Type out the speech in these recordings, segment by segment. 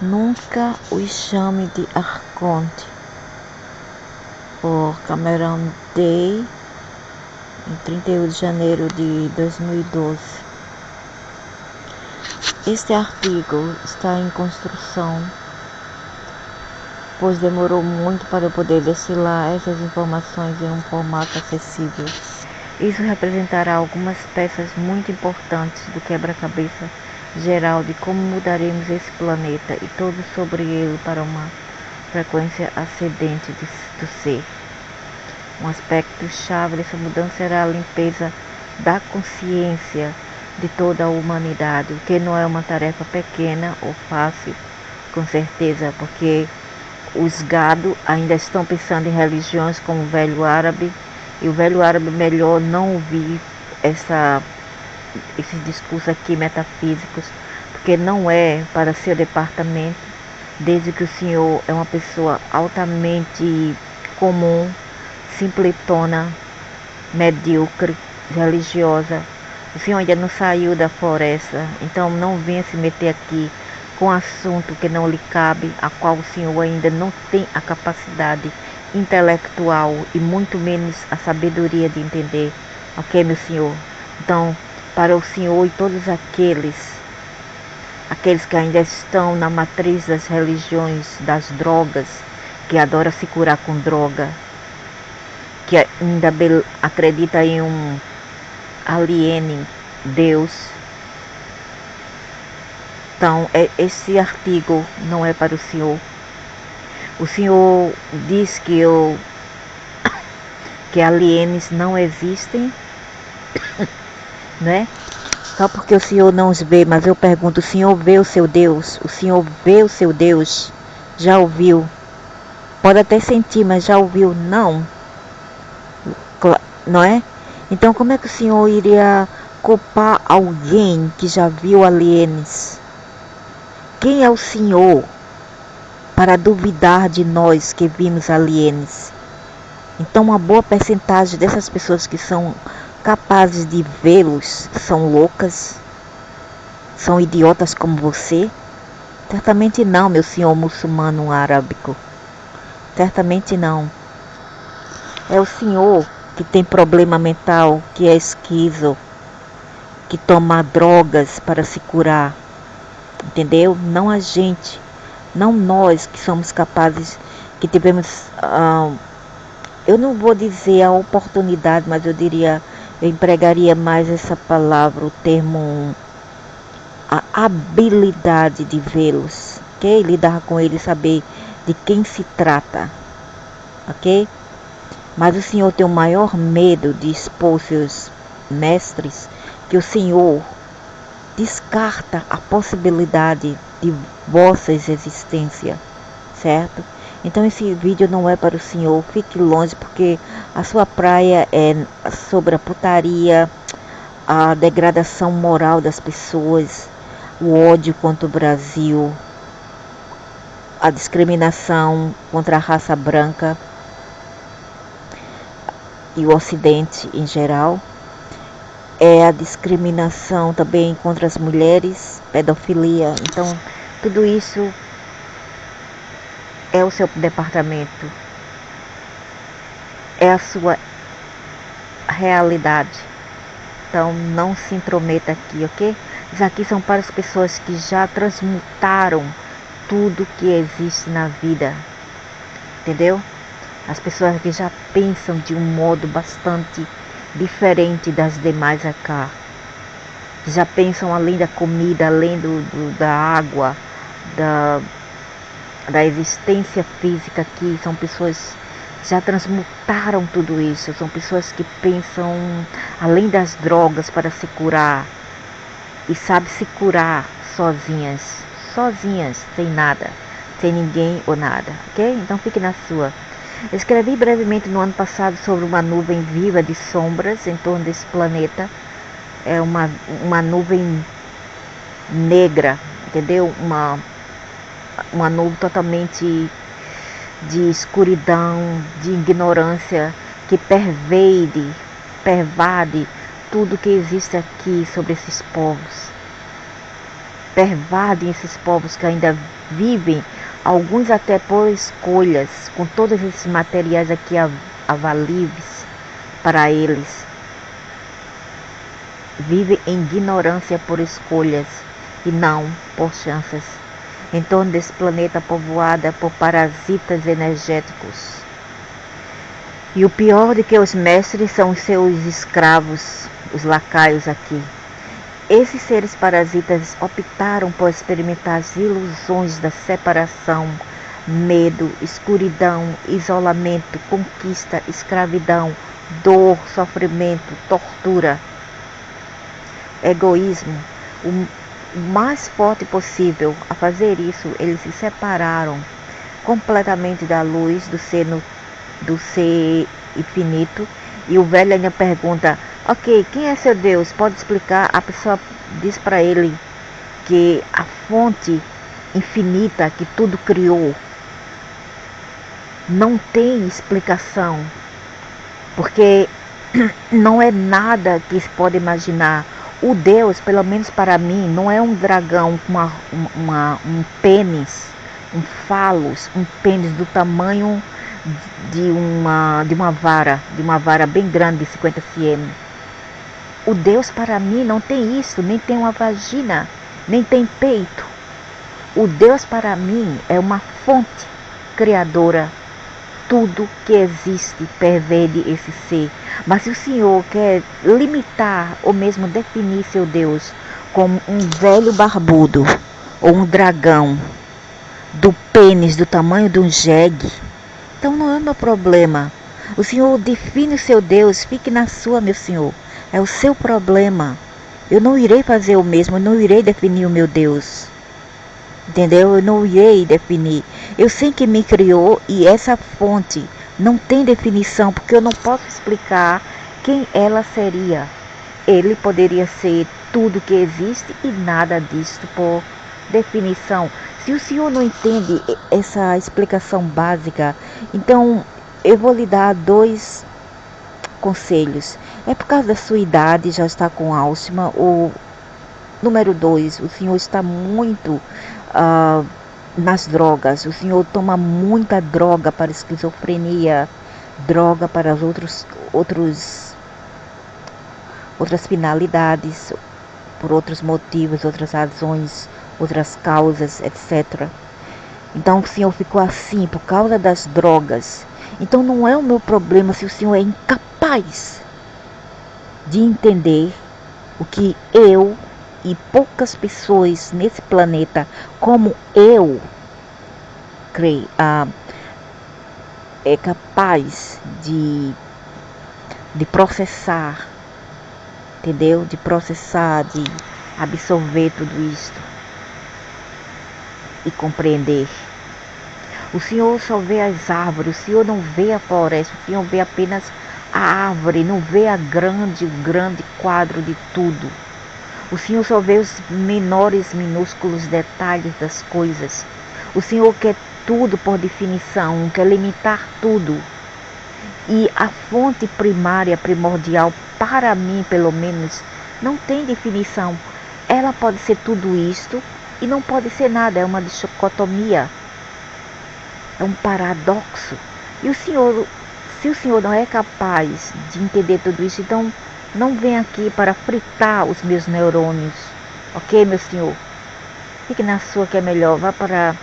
Nunca os chame de arconte, por Cameron Day, em 31 de janeiro de 2012. Este artigo está em construção, pois demorou muito para eu poder destilar essas informações em um formato acessível. Isso representará algumas peças muito importantes do quebra-cabeça geral de como mudaremos esse planeta e todo sobre ele para uma frequência ascendente do ser. Um aspecto chave dessa mudança será a limpeza da consciência de toda a humanidade, o que não é uma tarefa pequena ou fácil, com certeza, porque os gado ainda estão pensando em religiões como o velho árabe, e o velho árabe melhor não ouvir esses discursos aqui metafísicos, porque não é para seu departamento, desde que o senhor é uma pessoa altamente comum, simpletona, medíocre, religiosa. O senhor ainda não saiu da floresta, então não venha se meter aqui com assunto que não lhe cabe, a qual o senhor ainda não tem a capacidade intelectual e muito menos a sabedoria de entender, ok, meu senhor? Então, para o senhor e todos aqueles que ainda estão na matriz das religiões, das drogas, que adoram se curar com droga, que ainda acredita em um alien Deus. Então, esse artigo não é para o senhor. O senhor diz que alienes não existem, né? Só porque o senhor não os vê, mas eu pergunto, o senhor vê o seu Deus? O senhor vê o seu Deus? Já ouviu? Pode até sentir, mas já ouviu? Não. Não é? Então como é que o senhor iria culpar alguém que já viu alienes? Quem é o senhor para duvidar de nós que vimos alienes? Então uma boa percentagem dessas pessoas que são capazes de vê-los são loucas? São idiotas como você? Certamente não, meu senhor muçulmano arábico. Certamente não. É o senhor que tem problema mental, que é esquizo, que toma drogas para se curar. Entendeu? Não a gente. Não nós que somos capazes, que tivemos, eu não vou dizer a oportunidade, mas eu empregaria mais essa palavra, o termo, a habilidade de vê-los, ok? Lidar com eles, saber de quem se trata, ok? Mas o senhor tem o maior medo de expor seus mestres, que o senhor descarta a possibilidade de vossa existência, certo? Então esse vídeo não é para o senhor, fique longe, porque a sua praia é sobre a putaria, a degradação moral das pessoas, o ódio contra o Brasil, a discriminação contra a raça branca e o Ocidente em geral. É a discriminação também contra as mulheres, pedofilia. Então, tudo isso é o seu departamento, é a sua realidade. Então, não se intrometa aqui, ok? Isso aqui são para as pessoas que já transmutaram tudo que existe na vida, entendeu? As pessoas que já pensam de um modo bastante diferente das demais acá, que já pensam além da comida, além da água, da existência física aqui. São pessoas que já transmutaram tudo isso, são pessoas que pensam além das drogas para se curar, e sabem se curar sozinhas, sem nada, sem ninguém ou nada, ok? Então fique na sua. Escrevi brevemente no ano passado sobre uma nuvem viva de sombras em torno desse planeta. É uma nuvem negra, entendeu? Uma nuvem totalmente de escuridão, de ignorância, que pervade tudo que existe aqui sobre esses povos. pervadem esses povos que ainda vivem, alguns até por escolhas, com todos esses materiais aqui avalíveis para eles. Vivem em ignorância por escolhas e não por chances. Em torno desse planeta povoada por parasitas energéticos. E o pior de que os mestres são os seus escravos, os lacaios aqui. Esses seres parasitas optaram por experimentar as ilusões da separação, medo, escuridão, isolamento, conquista, escravidão, dor, sofrimento, tortura, egoísmo. O mais forte possível a fazer isso, eles se separaram completamente da luz do ser infinito. E o velho ainda pergunta: ok, quem é seu Deus? Pode explicar? A pessoa diz para ele que a fonte infinita que tudo criou não tem explicação, porque não é nada que se pode imaginar. O Deus, pelo menos para mim, não é um dragão com um pênis, um falos, um pênis do tamanho de uma vara bem grande, de 50 cm. O Deus para mim não tem isso, nem tem uma vagina, nem tem peito. O Deus para mim é uma fonte criadora. Tudo que existe pervade esse ser. Mas se o Senhor quer limitar ou mesmo definir seu Deus como um velho barbudo ou um dragão do pênis do tamanho de um jegue, então não é o meu problema. O Senhor define o seu Deus, fique na sua, meu Senhor. É o seu problema. Eu não irei fazer o mesmo, eu não irei definir o meu Deus. Entendeu? Eu não irei definir. Eu sei que me criou e essa fonte não tem definição, porque eu não posso explicar quem ela seria. Ele poderia ser tudo que existe e nada disto por definição. Se o senhor não entende essa explicação básica, então eu vou lhe dar 2 conselhos. É por causa da sua idade, já está com Alzheimer. O número 2, o senhor está muito nas drogas. O senhor toma muita droga para esquizofrenia, droga para as outras finalidades, por outros motivos, outras razões, outras causas, etc. Então o senhor ficou assim por causa das drogas. Então não é o meu problema se o senhor é incapaz de entender o que eu e poucas pessoas nesse planeta como eu creio, é capaz de processar, entendeu? De processar, de absorver tudo isto e compreender. O Senhor só vê as árvores, o Senhor não vê a floresta, o Senhor vê apenas a árvore, não vê o grande quadro de tudo. O Senhor só vê os menores, minúsculos detalhes das coisas. O Senhor quer tudo por definição, quer limitar tudo. E a fonte primária, primordial, para mim pelo menos, não tem definição. Ela pode ser tudo isto e não pode ser nada, é uma dicotomia. É um paradoxo. E se o Senhor não é capaz de entender tudo isso, então não vem aqui para fritar os meus neurônios. Ok, meu Senhor? Fique na sua que é melhor. Vá para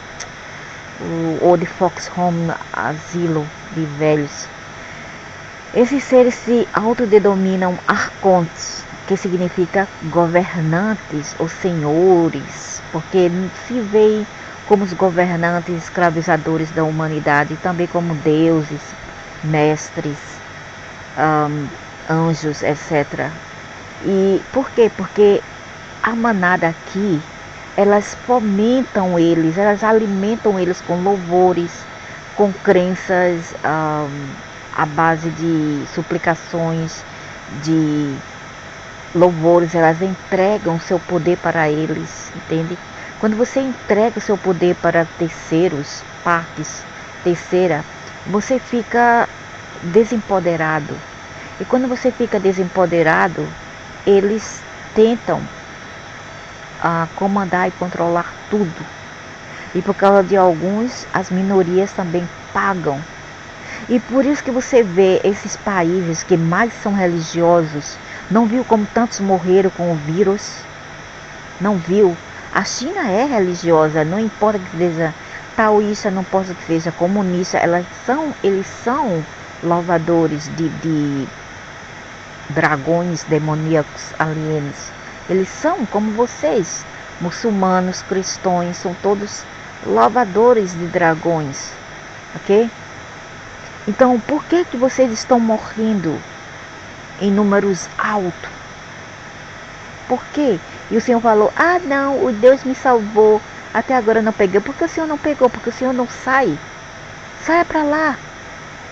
o Old Fox Home, asilo de velhos. Esses seres se autodenominam arcontes, que significa governantes ou senhores, porque se veem como os governantes escravizadores da humanidade, também como deuses, mestres, anjos, etc. E por quê? Porque a manada aqui, elas fomentam eles, elas alimentam eles com louvores, com crenças à base de suplicações, de louvores. Elas entregam seu poder para eles, entende? Quando você entrega o seu poder para terceiros, terceira, você fica desempoderado. E quando você fica desempoderado, eles tentam comandar e controlar tudo. E por causa de alguns, as minorias também pagam. E por isso que você vê esses países que mais são religiosos. Não viu como tantos morreram com o vírus? Não viu? A China é religiosa, não importa que seja taoísta, não importa que seja comunista, eles são louvadores de dragões demoníacos alienos. Eles são como vocês, muçulmanos, cristãos, são todos louvadores de dragões, ok? Então, por que vocês estão morrendo em números altos? Por quê? E o Senhor falou, não, o Deus me salvou, até agora não peguei. Por que o Senhor não pegou? Porque o Senhor não sai. Saia para lá.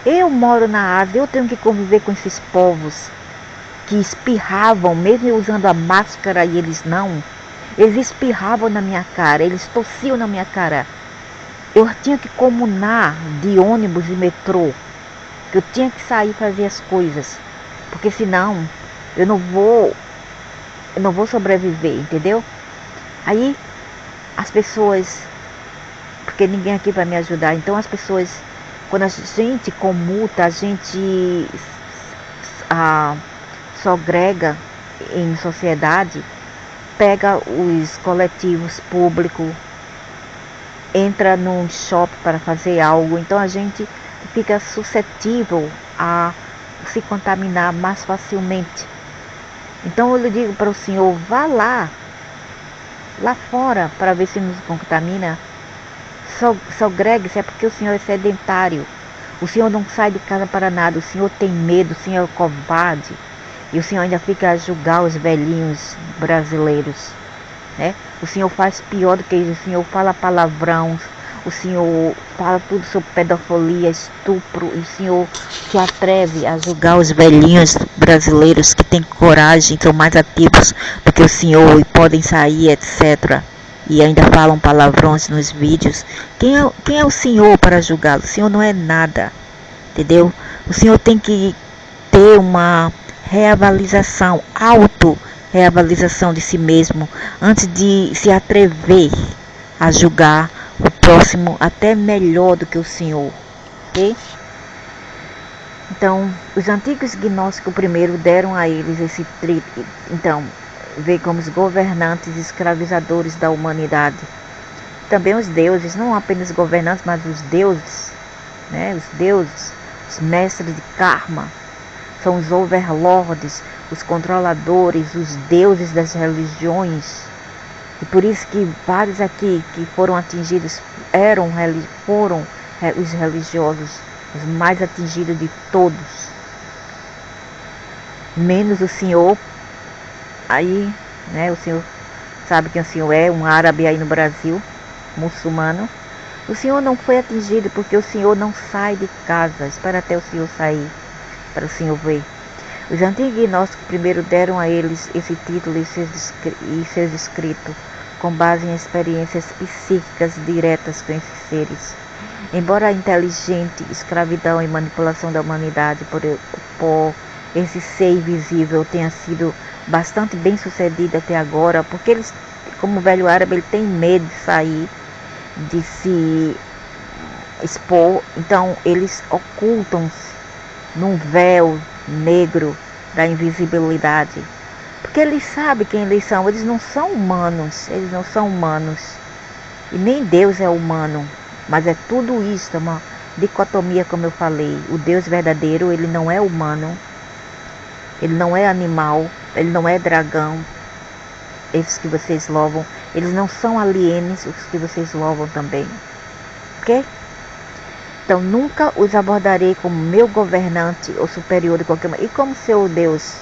Eu moro na Ásia, eu tenho que conviver com esses povos que espirravam, mesmo usando a máscara e eles não. Eles espirravam na minha cara, eles tossiam na minha cara. Eu tinha que comunar de ônibus e metrô. Eu tinha que sair para fazer as coisas. Porque senão eu não vou sobreviver, entendeu? Aí as pessoas, porque ninguém aqui vai me ajudar, então as pessoas, quando a gente comuta, a gente segrega em sociedade, pega os coletivos públicos, entra num shopping para fazer algo, então a gente fica suscetível a se contaminar mais facilmente. Então eu lhe digo para o Senhor, vá lá fora para ver se nos contamina. Segregue-se, é porque o Senhor é sedentário. O Senhor não sai de casa para nada, o Senhor tem medo, o Senhor é covarde. E o Senhor ainda fica a julgar os velhinhos brasileiros, né? O Senhor faz pior do que isso, o Senhor fala palavrão, o Senhor fala tudo sobre pedofilia, estupro, e o Senhor se atreve a julgar os velhinhos brasileiros que têm coragem, são mais ativos do que o Senhor e podem sair, etc. E ainda falam palavrões nos vídeos. Quem é o Senhor para julgá-lo? O Senhor não é nada, entendeu? O Senhor tem que ter uma reavaliação, auto-reavaliação de si mesmo, antes de se atrever a julgar o próximo até melhor do que o Senhor, ok? Então, os antigos gnósticos primeiro deram a eles esse então, vê como os governantes escravizadores da humanidade. Também os deuses, não apenas governantes, mas os deuses, né? Os deuses, os mestres de karma, são os overlords, os controladores, os deuses das religiões. E por isso que vários aqui que foram atingidos foram os religiosos, os mais atingidos de todos. Menos o Senhor. Aí, né, o Senhor sabe quem o Senhor é, um árabe aí no Brasil, muçulmano. O Senhor não foi atingido porque o Senhor não sai de casa. Espera até o Senhor sair, para o Senhor ver. Os antigos gnósticos primeiro deram a eles esse título e seus escritos com base em experiências psíquicas diretas com esses seres. Embora a inteligente escravidão e manipulação da humanidade por esse ser invisível tenha sido bastante bem sucedida até agora, porque eles, como o velho árabe, ele tem medo de sair, de se expor, então eles ocultam-se num véu negro da invisibilidade, porque eles sabem quem eles não são humanos, e nem Deus é humano, mas é tudo isso, é uma dicotomia, como eu falei. O Deus verdadeiro, ele não é humano, ele não é animal, ele não é dragão, esses que vocês louvam, eles não são alienes, os que vocês louvam também, ok? Então nunca os abordarei como meu governante ou superior de qualquer maneira. E como seu Deus?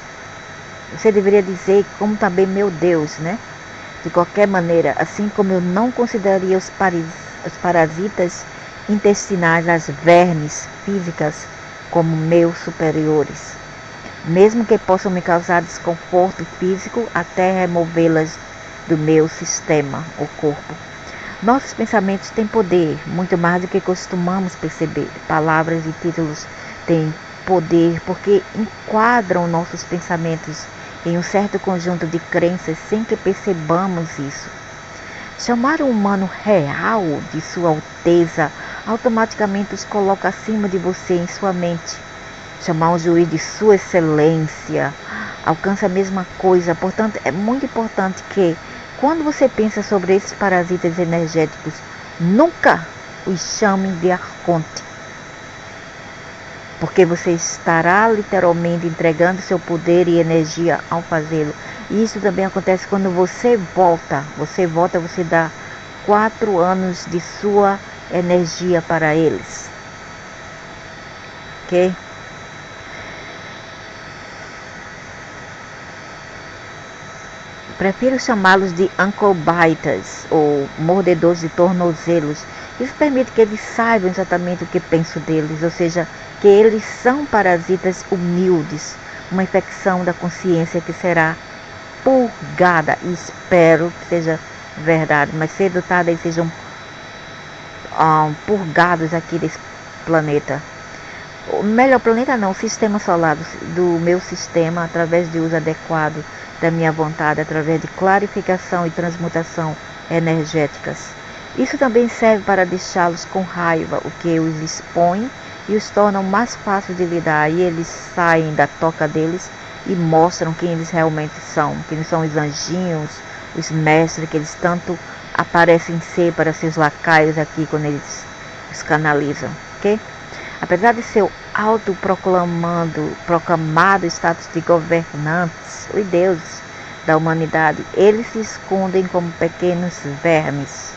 Você deveria dizer como também meu Deus, né? De qualquer maneira, assim como eu não consideraria os parasitas intestinais, as vermes físicas, como meus superiores, mesmo que possam me causar desconforto físico até removê-las do meu sistema, o corpo. Nossos pensamentos têm poder, muito mais do que costumamos perceber. Palavras e títulos têm poder porque enquadram nossos pensamentos em um certo conjunto de crenças sem que percebamos isso. Chamar o humano real de Sua Alteza automaticamente os coloca acima de você em sua mente. Chamar um juiz de Sua Excelência alcança a mesma coisa. Portanto, é muito importante que, quando você pensa sobre esses parasitas energéticos, nunca os chame de arconte, porque você estará literalmente entregando seu poder e energia ao fazê-lo. E isso também acontece quando você volta, você dá 4 anos de sua energia para eles. Ok? Prefiro chamá-los de ankle biters, ou mordedores de tornozelos. Isso permite que eles saibam exatamente o que penso deles, ou seja, que eles são parasitas humildes, uma infecção da consciência que será purgada, e espero que seja verdade, mas cedo ou tarde eles sejam purgados aqui desse planeta. Melhor, planeta não, sistema solar, do meu sistema, através de uso adequado da minha vontade, através de clarificação e transmutação energéticas. Isso também serve para deixá-los com raiva, o que os expõe e os tornam mais fáceis de lidar, e eles saem da toca deles e mostram quem eles realmente são, que eles são os anjinhos, os mestres que eles tanto aparecem ser para seus lacaios aqui quando eles os canalizam, ok? Apesar de seu proclamado status de governantes, os deuses da humanidade, eles se escondem como pequenos vermes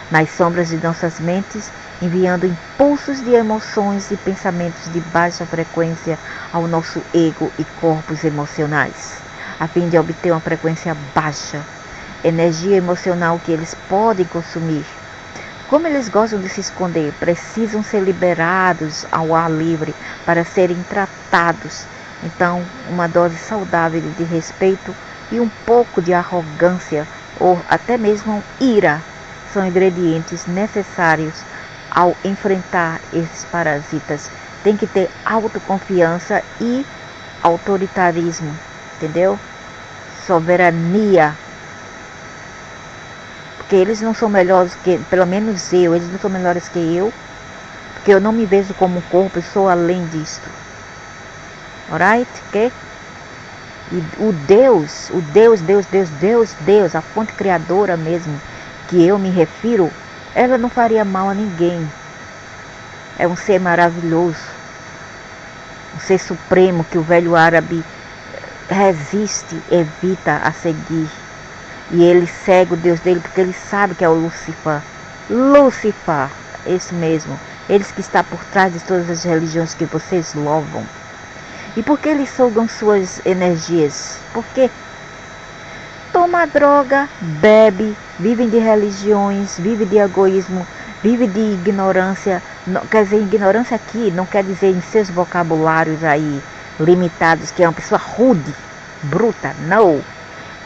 nas sombras de nossas mentes, enviando impulsos de emoções e pensamentos de baixa frequência ao nosso ego e corpos emocionais, a fim de obter uma frequência baixa, energia emocional que eles podem consumir. Como eles gostam de se esconder, precisam ser liberados ao ar livre para serem tratados. Então, uma dose saudável de respeito e um pouco de arrogância ou até mesmo ira são ingredientes necessários ao enfrentar esses parasitas. Tem que ter autoconfiança e autoritarismo, entendeu? Soberania. Porque eles não são melhores que, pelo menos eles não são melhores que eu, porque eu não me vejo como um corpo, eu sou além disto. Alright? Okay? E Deus, a fonte criadora mesmo, que eu me refiro, ela não faria mal a ninguém. É um ser maravilhoso, um ser supremo que o velho árabe resiste, evita a seguir. E ele segue o Deus dele porque ele sabe que é o Lúcifer. Lúcifer, esse mesmo. Eles que está por trás de todas as religiões que vocês louvam. E por que eles sugam suas energias? Porque toma droga, bebe, vivem de religiões, vive de egoísmo, vive de ignorância. Não, quer dizer, ignorância aqui não quer dizer em seus vocabulários aí limitados que é uma pessoa rude, bruta, não.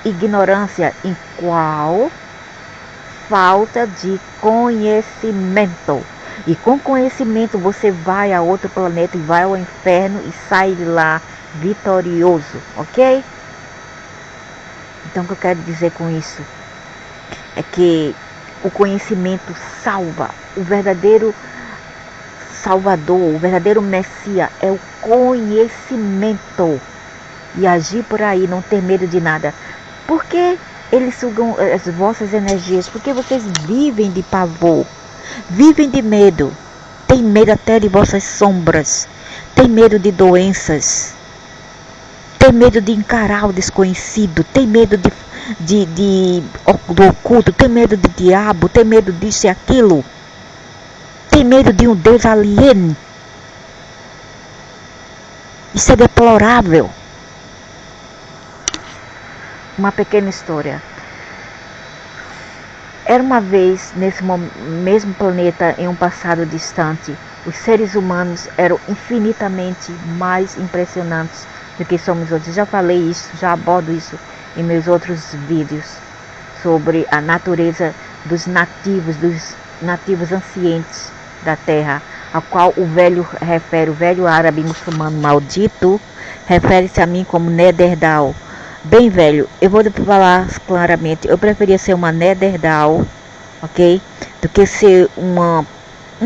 Ignorância em qual? Falta de conhecimento. E com conhecimento você vai a outro planeta e vai ao inferno e sai de lá vitorioso, ok? Então o que eu quero dizer com isso é que o conhecimento salva. O verdadeiro Salvador, o verdadeiro Messias é o conhecimento. E agir por aí, não ter medo de nada. Por que eles sugam as vossas energias? Porque vocês vivem de pavor, vivem de medo, tem medo até de vossas sombras, tem medo de doenças, tem medo de encarar o desconhecido, tem medo do oculto, tem medo de diabo, tem medo disso e aquilo, tem medo de um Deus alien. Isso é deplorável. Uma pequena história. Era uma vez, nesse mesmo planeta, em um passado distante, os seres humanos eram infinitamente mais impressionantes do que somos hoje. Já falei isso, já abordo isso em meus outros vídeos, sobre a natureza dos nativos ancientes da Terra, a qual o velho árabe muçulmano maldito, refere-se a mim como Nederdal, Bem, velho, eu vou falar claramente, eu preferia ser uma Netherdoll, ok? Do que ser um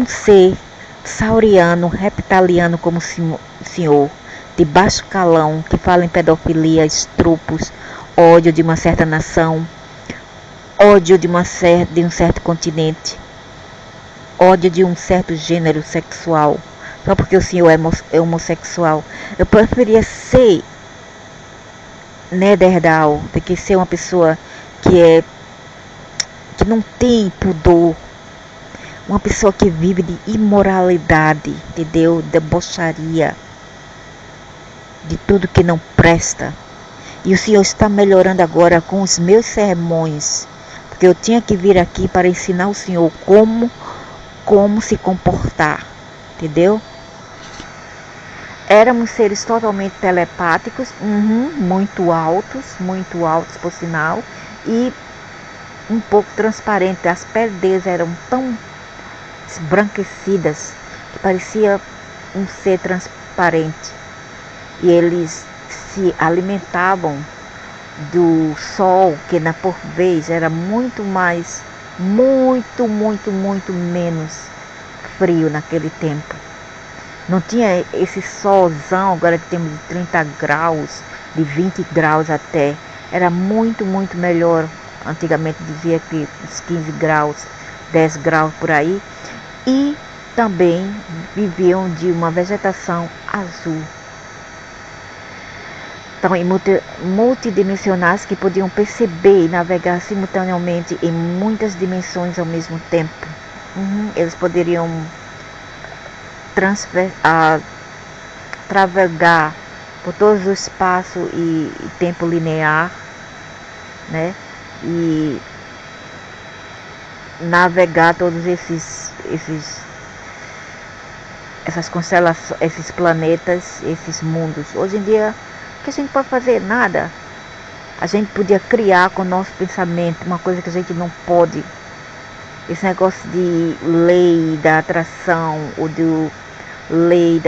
ser sauriano, reptiliano como o senhor, de baixo calão, que fala em pedofilia, estrupos, ódio de uma certa nação, ódio de um certo continente, ódio de um certo gênero sexual, só porque o senhor é homossexual. Eu preferia ser Netherdoll do que ser uma pessoa que não tem pudor, uma pessoa que vive de imoralidade, entendeu? Debocharia, de tudo que não presta. E o Senhor está melhorando agora com os meus sermões, porque eu tinha que vir aqui para ensinar o Senhor como se comportar, entendeu? Éramos seres totalmente telepáticos, muito altos por sinal, e um pouco transparentes. As peles deles eram tão esbranquecidas que parecia um ser transparente. E eles se alimentavam do sol, que por vez era muito menos frio naquele tempo. Não tinha esse solzão agora que temos de 30 graus, de 20 graus até. Era muito melhor. Antigamente dizia que uns 15 graus, 10 graus por aí. E também viviam de uma vegetação azul. Então, multidimensionais que podiam perceber e navegar simultaneamente em muitas dimensões ao mesmo tempo. Eles poderiam travegar por todos o espaço e tempo linear, né? E navegar todos essas constelações, esses planetas, esses mundos. Hoje em dia, o que a gente pode fazer? Nada. A gente podia criar com o nosso pensamento uma coisa que a gente não pode. Esse negócio de lei da atração ou do lei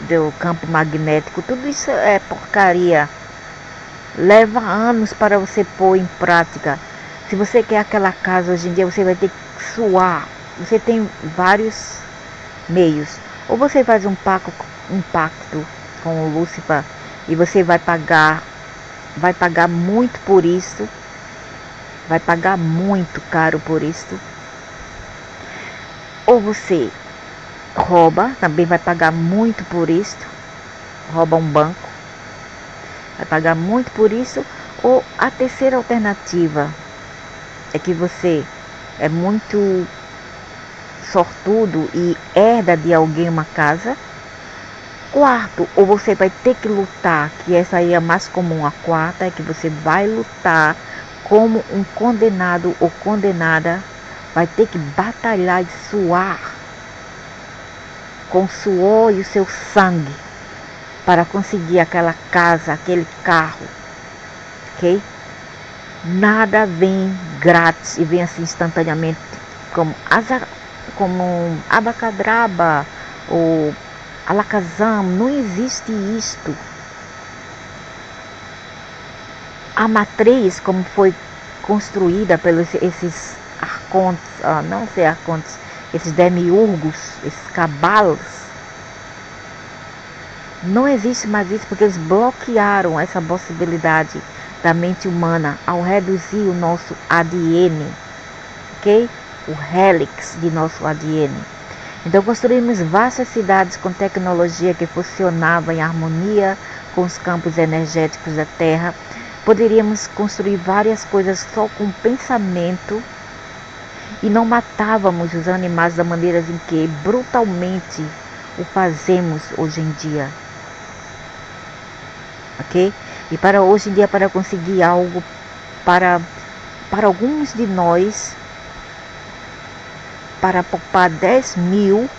do campo magnético, tudo isso é porcaria. Leva anos para você pôr em prática. Se você quer aquela casa hoje em dia, você vai ter que suar. Você tem vários meios. Ou você faz um pacto com o Lúcifer e você vai pagar muito por isso. Vai pagar muito caro por isso. Ou você rouba, também vai pagar muito por isso. Rouba um banco, vai pagar muito por isso. Ou a terceira alternativa é que você é muito sortudo e herda de alguém uma casa. Quarto, ou você vai ter que lutar, que essa aí é a mais comum. A quarta é que você vai lutar como um condenado ou condenada, vai ter que batalhar e suar com o suor e o seu sangue para conseguir aquela casa, aquele carro, ok? Nada vem grátis e vem assim instantaneamente como abacadraba ou alakazam. Não existe isto. A matriz, como foi construída pelos esses arcontes, não sei arcontes, esses demiurgos, esses cabalos, não existe mais isso, porque eles bloquearam essa possibilidade da mente humana ao reduzir o nosso ADN, ok? O hélix de nosso ADN. Então construímos vastas cidades com tecnologia que funcionava em harmonia com os campos energéticos da Terra. Poderíamos construir várias coisas só com pensamento e não matávamos os animais da maneira em que brutalmente o fazemos hoje em dia. Ok? E para hoje em dia, para conseguir algo, para alguns de nós, para poupar 10 mil,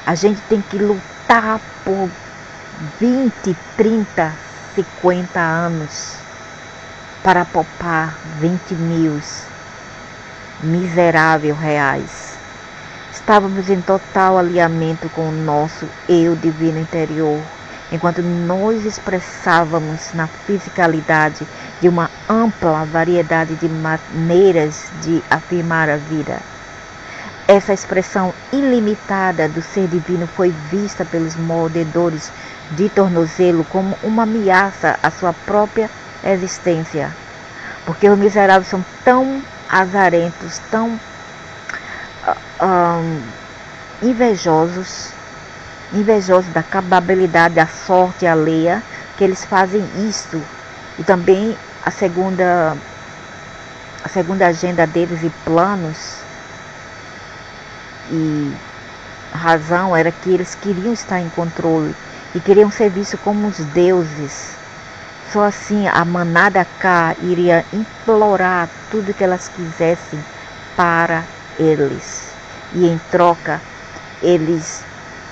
a gente tem que lutar por 20, 30, 50 anos para poupar 20 mil miseráveis reais. Estávamos em total alinhamento com o nosso eu divino interior enquanto nós expressávamos na fisicalidade de uma ampla variedade de maneiras de afirmar a vida. Essa expressão ilimitada do ser divino foi vista pelos mordedores de tornozelo como uma ameaça à sua própria existência, porque os miseráveis são tão azarentos, tão invejosos da acababilidade da sorte alheia, que eles fazem isto. E também a segunda agenda deles e planos e razão era que eles queriam estar em controle e queriam ser vistos como os deuses. Só assim a manada K iria implorar tudo que elas quisessem para eles, e em troca eles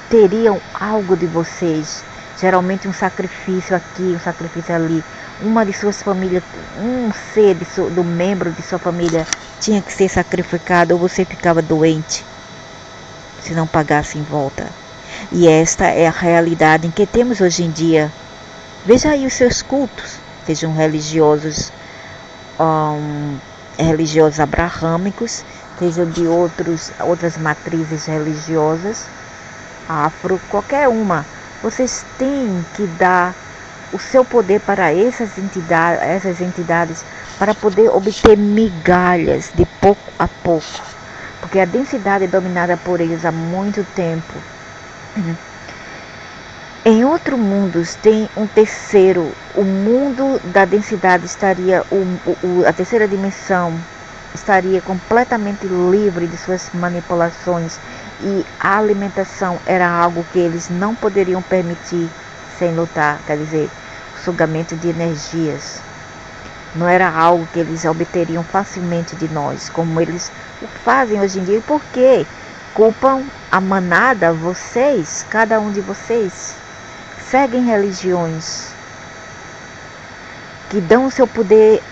teriam algo de vocês, geralmente um sacrifício aqui, um sacrifício ali. Uma de suas famílias, um ser do membro de sua família tinha que ser sacrificado, ou você ficava doente se não pagasse em volta. E esta é a realidade em que temos hoje em dia. Veja aí os seus cultos, sejam religiosos abraâmicos, sejam de outras matrizes religiosas, afro, qualquer uma. Vocês têm que dar o seu poder para essas entidades para poder obter migalhas de pouco a pouco, porque a densidade é dominada por eles há muito tempo. Em outros mundos tem um terceiro, o mundo da densidade estaria, a terceira dimensão estaria completamente livre de suas manipulações, e a alimentação era algo que eles não poderiam permitir sem lutar, quer dizer, o sugamento de energias. Não era algo que eles obteriam facilmente de nós, como eles o fazem hoje em dia. E por quê? Culpam a manada, vocês, cada um de vocês. Seguem religiões que dão o seu poder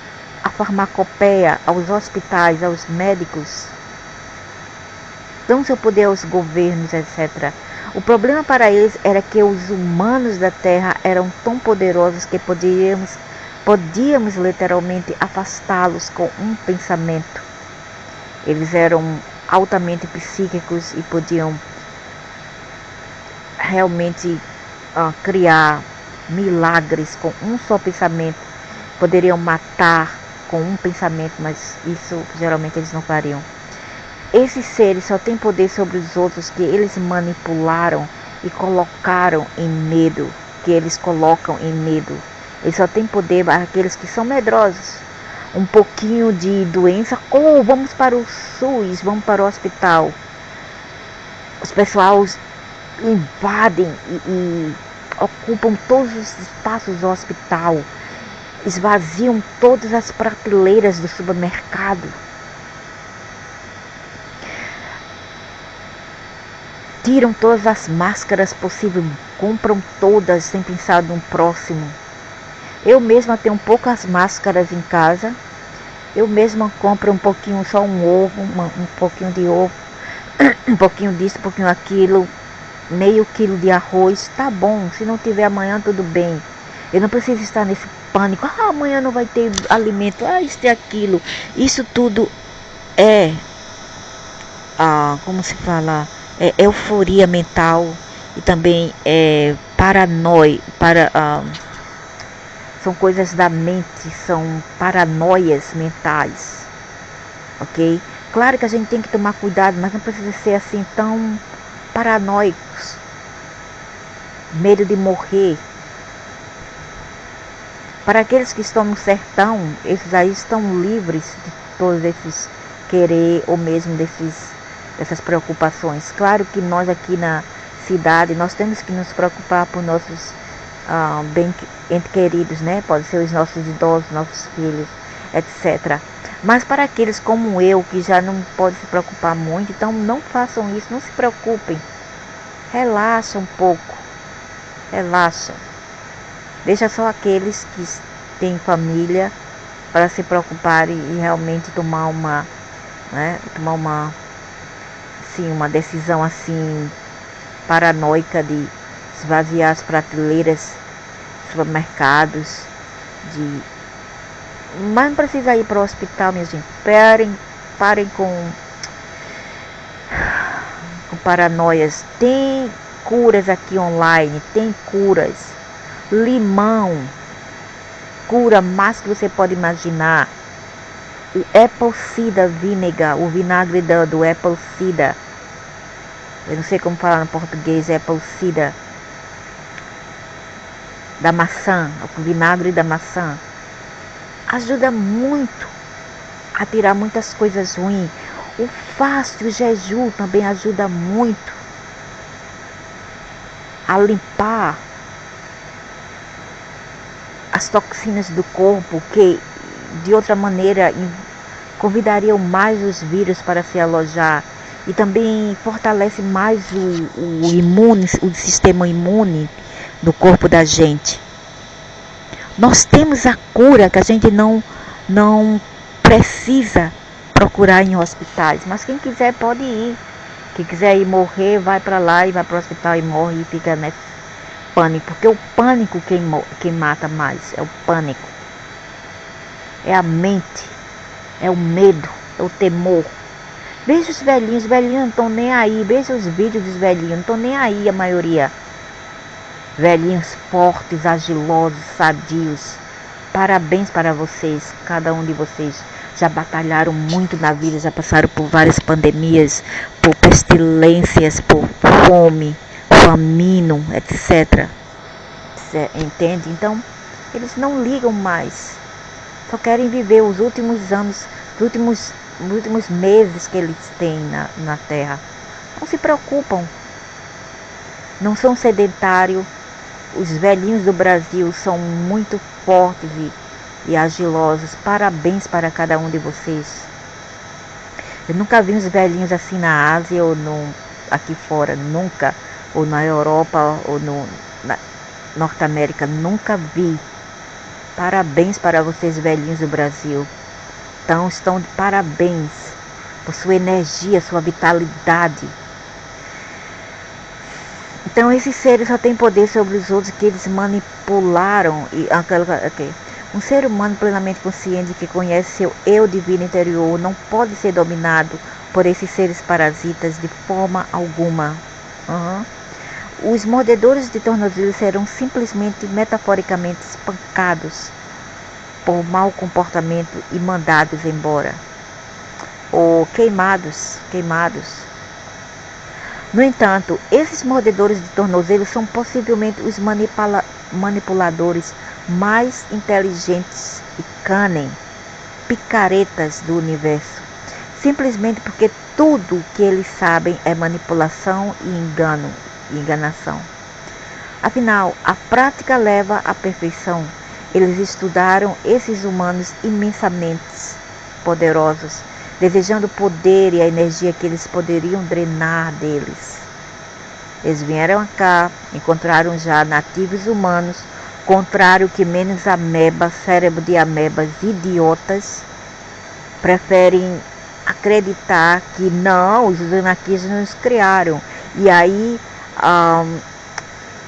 à farmacopeia, aos hospitais, aos médicos, dão seu poder aos governos, etc. O problema para eles era que os humanos da Terra eram tão poderosos que podíamos literalmente afastá-los com um pensamento. Eles eram altamente psíquicos e podiam realmente criar milagres com um só pensamento. Poderiam matar com um pensamento, mas isso geralmente eles não fariam. Esses seres só têm poder sobre os outros que eles manipularam e colocaram em medo, que eles colocam em medo. Eles só têm poder para aqueles que são medrosos. Um pouquinho de doença, vamos para o SUS, vamos para o hospital. Os pessoais invadem e ocupam todos os espaços do hospital, esvaziam todas as prateleiras do supermercado, tiram todas as máscaras possíveis, compram todas sem pensar no próximo. Eu mesma tenho poucas máscaras em casa, eu mesma compro um pouquinho, só um ovo, um pouquinho de ovo, um pouquinho disso, um pouquinho aquilo, meio quilo de arroz, tá bom, se não tiver amanhã tudo bem. Eu não preciso estar nesse pânico, amanhã não vai ter alimento, isso e aquilo. Isso tudo é, como se fala, é euforia mental e também é paranoia, são coisas da mente, são paranoias mentais, ok? Claro que a gente tem que tomar cuidado, mas não precisa ser assim tão paranoicos, medo de morrer. Para aqueles que estão no sertão, esses aí estão livres de todos esses querer ou mesmo dessas preocupações. Claro que nós aqui na cidade, nós temos que nos preocupar por nossos bem entes queridos, né? Pode ser os nossos idosos, nossos filhos, etc. Mas para aqueles como eu, que já não podem se preocupar muito, então não façam isso, não se preocupem. Relaxa um pouco, relaxa. Deixa só aqueles que têm família para se preocuparem e realmente tomar uma decisão assim paranoica de esvaziar as prateleiras, supermercados, mas não precisa ir para o hospital, minha gente. Parem com paranoias. Tem curas aqui online, tem curas. Limão, cura mais que você pode imaginar. O apple cider vinegar, o vinagre do apple cider. Eu não sei como falar no português, apple cider. Da maçã, o vinagre da maçã. Ajuda muito a tirar muitas coisas ruins. O fasto, o jejum também ajuda muito a limpar as toxinas do corpo, que de outra maneira convidariam mais os vírus para se alojar, e também fortalece mais o sistema imune do corpo da gente. Nós temos a cura, que a gente não precisa procurar em hospitais, mas quem quiser pode ir. Quem quiser ir morrer, vai para lá e vai para o hospital e morre e fica nesse pânico, porque o pânico quem mata mais é o pânico, é a mente, é o medo, é o temor. Veja os velhinhos não estão nem aí, veja os vídeos dos velhinhos, não estão nem aí a maioria. Velhinhos fortes, agilosos, sadios. Parabéns para vocês, cada um de vocês. Já batalharam muito na vida, já passaram por várias pandemias, por pestilências, por fome, famino, etc. Entende? Então, eles não ligam mais. Só querem viver os últimos anos, os últimos meses que eles têm na Terra. Não se preocupam. Não são sedentários. Os velhinhos do Brasil são muito fortes e agilosos. Parabéns para cada um de vocês. Eu nunca vi uns velhinhos assim na Ásia ou aqui fora, nunca. Ou na Europa ou na Norte América, nunca vi. Parabéns para vocês, velhinhos do Brasil. Então estão de parabéns por sua energia, sua vitalidade. Então esses seres só têm poder sobre os outros que eles manipularam. Um ser humano plenamente consciente que conhece seu eu divino interior não pode ser dominado por esses seres parasitas de forma alguma. Os mordedores de tornozelo serão simplesmente metaforicamente espancados por mau comportamento e mandados embora. Ou queimados. No entanto, esses mordedores de tornozelo são possivelmente os manipuladores mais inteligentes e picaretas do universo, simplesmente porque tudo que eles sabem é manipulação e enganação. Afinal, a prática leva à perfeição. Eles estudaram esses humanos imensamente poderosos, desejando o poder e a energia que eles poderiam drenar deles. Eles vieram cá, encontraram já nativos humanos, contrário que menos ameba, cérebro de amebas idiotas, preferem acreditar que não, os anarquistas nos criaram. E aí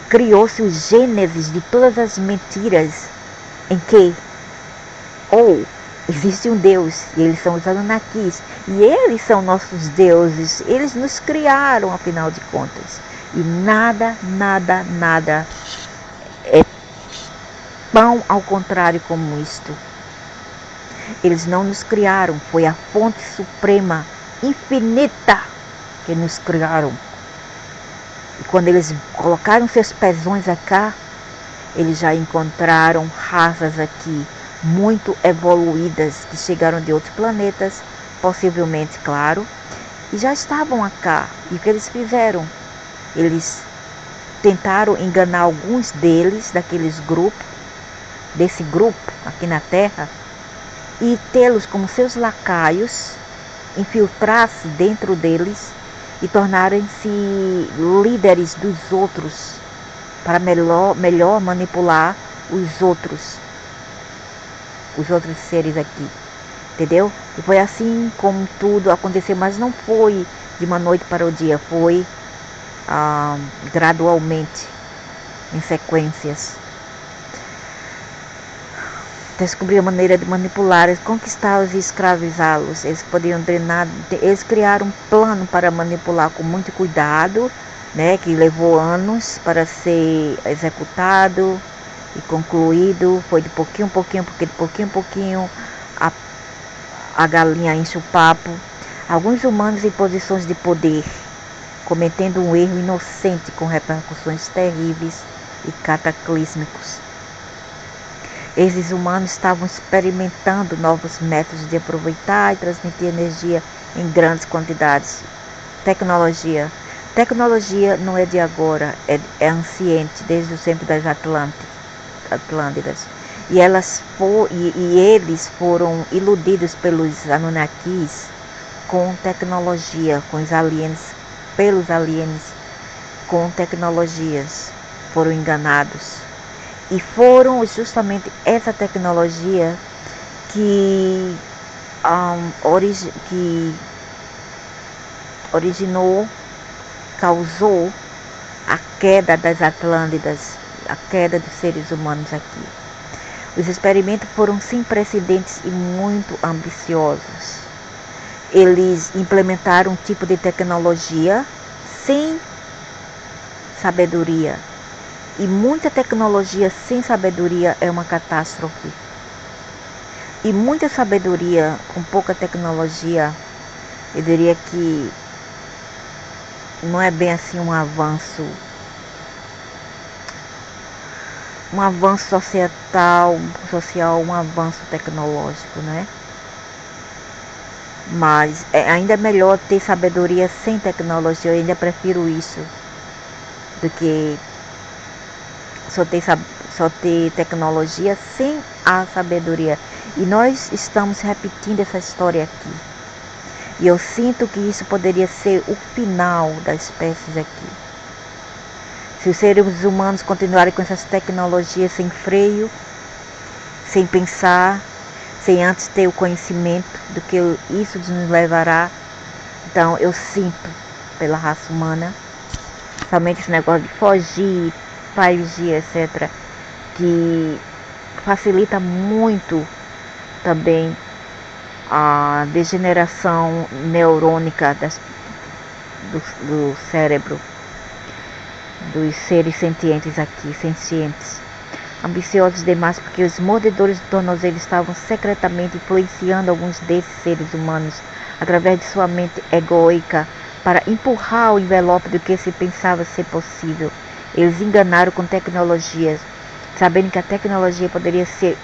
criou-se o gênesis de todas as mentiras em que existe um Deus, e eles são os Anunnakis, e eles são nossos deuses, eles nos criaram, afinal de contas. E nada é tão ao contrário como isto. Eles não nos criaram, foi a fonte suprema, infinita, que nos criaram. E quando eles colocaram seus pezões acá, eles já encontraram raças aqui muito evoluídas que chegaram de outros planetas, possivelmente, claro, e já estavam acá. E o que eles fizeram? Eles tentaram enganar alguns deles, desse grupo aqui na Terra, e tê-los como seus lacaios, infiltrar-se dentro deles e tornarem-se líderes dos outros, para melhor manipular os outros seres aqui, entendeu? E foi assim como tudo aconteceu, mas não foi de uma noite para o dia, foi gradualmente. em sequências. Descobriu a maneira de manipulá-los, conquistá-los e escravizá-los. Eles criaram um plano para manipular com muito cuidado, né, que levou anos para ser executado e concluído. Foi de pouquinho em pouquinho, porque de pouquinho em pouquinho a galinha enche o papo. Alguns humanos em posições de poder, cometendo um erro inocente com repercussões terríveis e cataclísmicos. Esses humanos estavam experimentando novos métodos de aproveitar e transmitir energia em grandes quantidades. Tecnologia. Tecnologia não é de agora, é anciente, desde o tempo das Atlântidas. E eles foram iludidos pelos Anunnakis com tecnologia, pelos aliens com tecnologias. Foram enganados. E foram justamente essa tecnologia que causou a queda das Atlântidas, a queda dos seres humanos aqui. Os experimentos foram sem precedentes e muito ambiciosos. Eles implementaram um tipo de tecnologia sem sabedoria. E muita tecnologia sem sabedoria é uma catástrofe. E muita sabedoria com pouca tecnologia, eu diria que não é bem assim um avanço social, um avanço tecnológico, né? Mas ainda é melhor ter sabedoria sem tecnologia. Eu ainda prefiro isso do que só ter tecnologia sem a sabedoria. E nós estamos repetindo essa história aqui. E eu sinto que isso poderia ser o final das espécies aqui. Se os seres humanos continuarem com essas tecnologias sem freio, sem pensar, sem antes ter o conhecimento do que isso nos levará. Então eu sinto pela raça humana, somente esse negócio de fugir, 5G, etc., que facilita muito também a degeneração neurônica do cérebro dos seres sentientes aqui, sencientes. Ambiciosos demais, porque os mordedores de tornozelo estavam secretamente influenciando alguns desses seres humanos através de sua mente egóica para empurrar o envelope do que se pensava ser possível. Eles enganaram com tecnologias, sabendo que a tecnologia poderia ser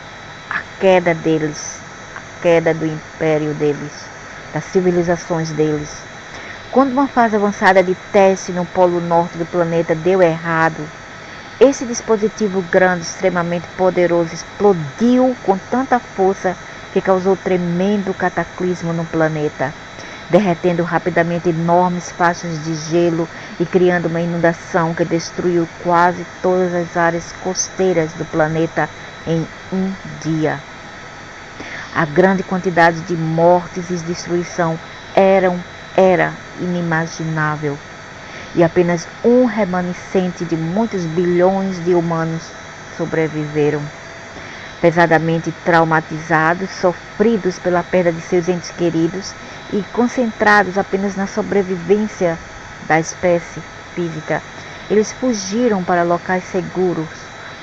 a queda deles, a queda do império deles, das civilizações deles. Quando uma fase avançada de teste no polo norte do planeta deu errado, esse dispositivo grande, extremamente poderoso, explodiu com tanta força que causou tremendo cataclismo no planeta, derretendo rapidamente enormes faixas de gelo e criando uma inundação que destruiu quase todas as áreas costeiras do planeta em um dia. A grande quantidade de mortes e destruição era inimaginável. E apenas um remanescente de muitos bilhões de humanos sobreviveram. Pesadamente traumatizados, sofridos pela perda de seus entes queridos e concentrados apenas na sobrevivência da espécie física, eles fugiram para locais seguros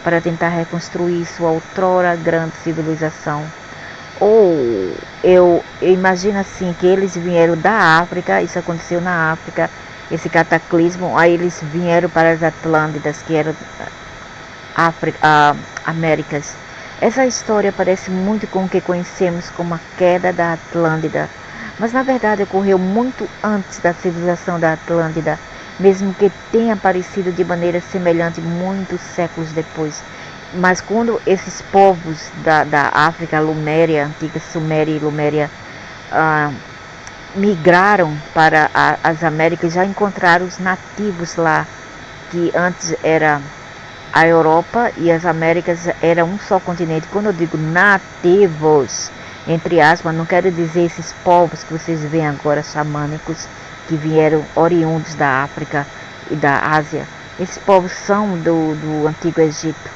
para tentar reconstruir sua outrora grande civilização. Ou eu imagino assim, que eles vieram da África, isso aconteceu na África, esse cataclismo, aí eles vieram para as Atlântidas, que eram Américas. Essa história parece muito com o que conhecemos como a queda da Atlântida, mas na verdade ocorreu muito antes da civilização da Atlântida, mesmo que tenha aparecido de maneira semelhante muitos séculos depois. Mas quando esses povos da África, Luméria, antiga Suméria e Luméria, migraram para as Américas, já encontraram os nativos lá, que antes era a Europa e as Américas eram um só continente. Quando eu digo nativos, entre aspas, não quero dizer esses povos que vocês veem agora, xamânicos, que vieram oriundos da África e da Ásia, Esses povos são do Antigo Egito,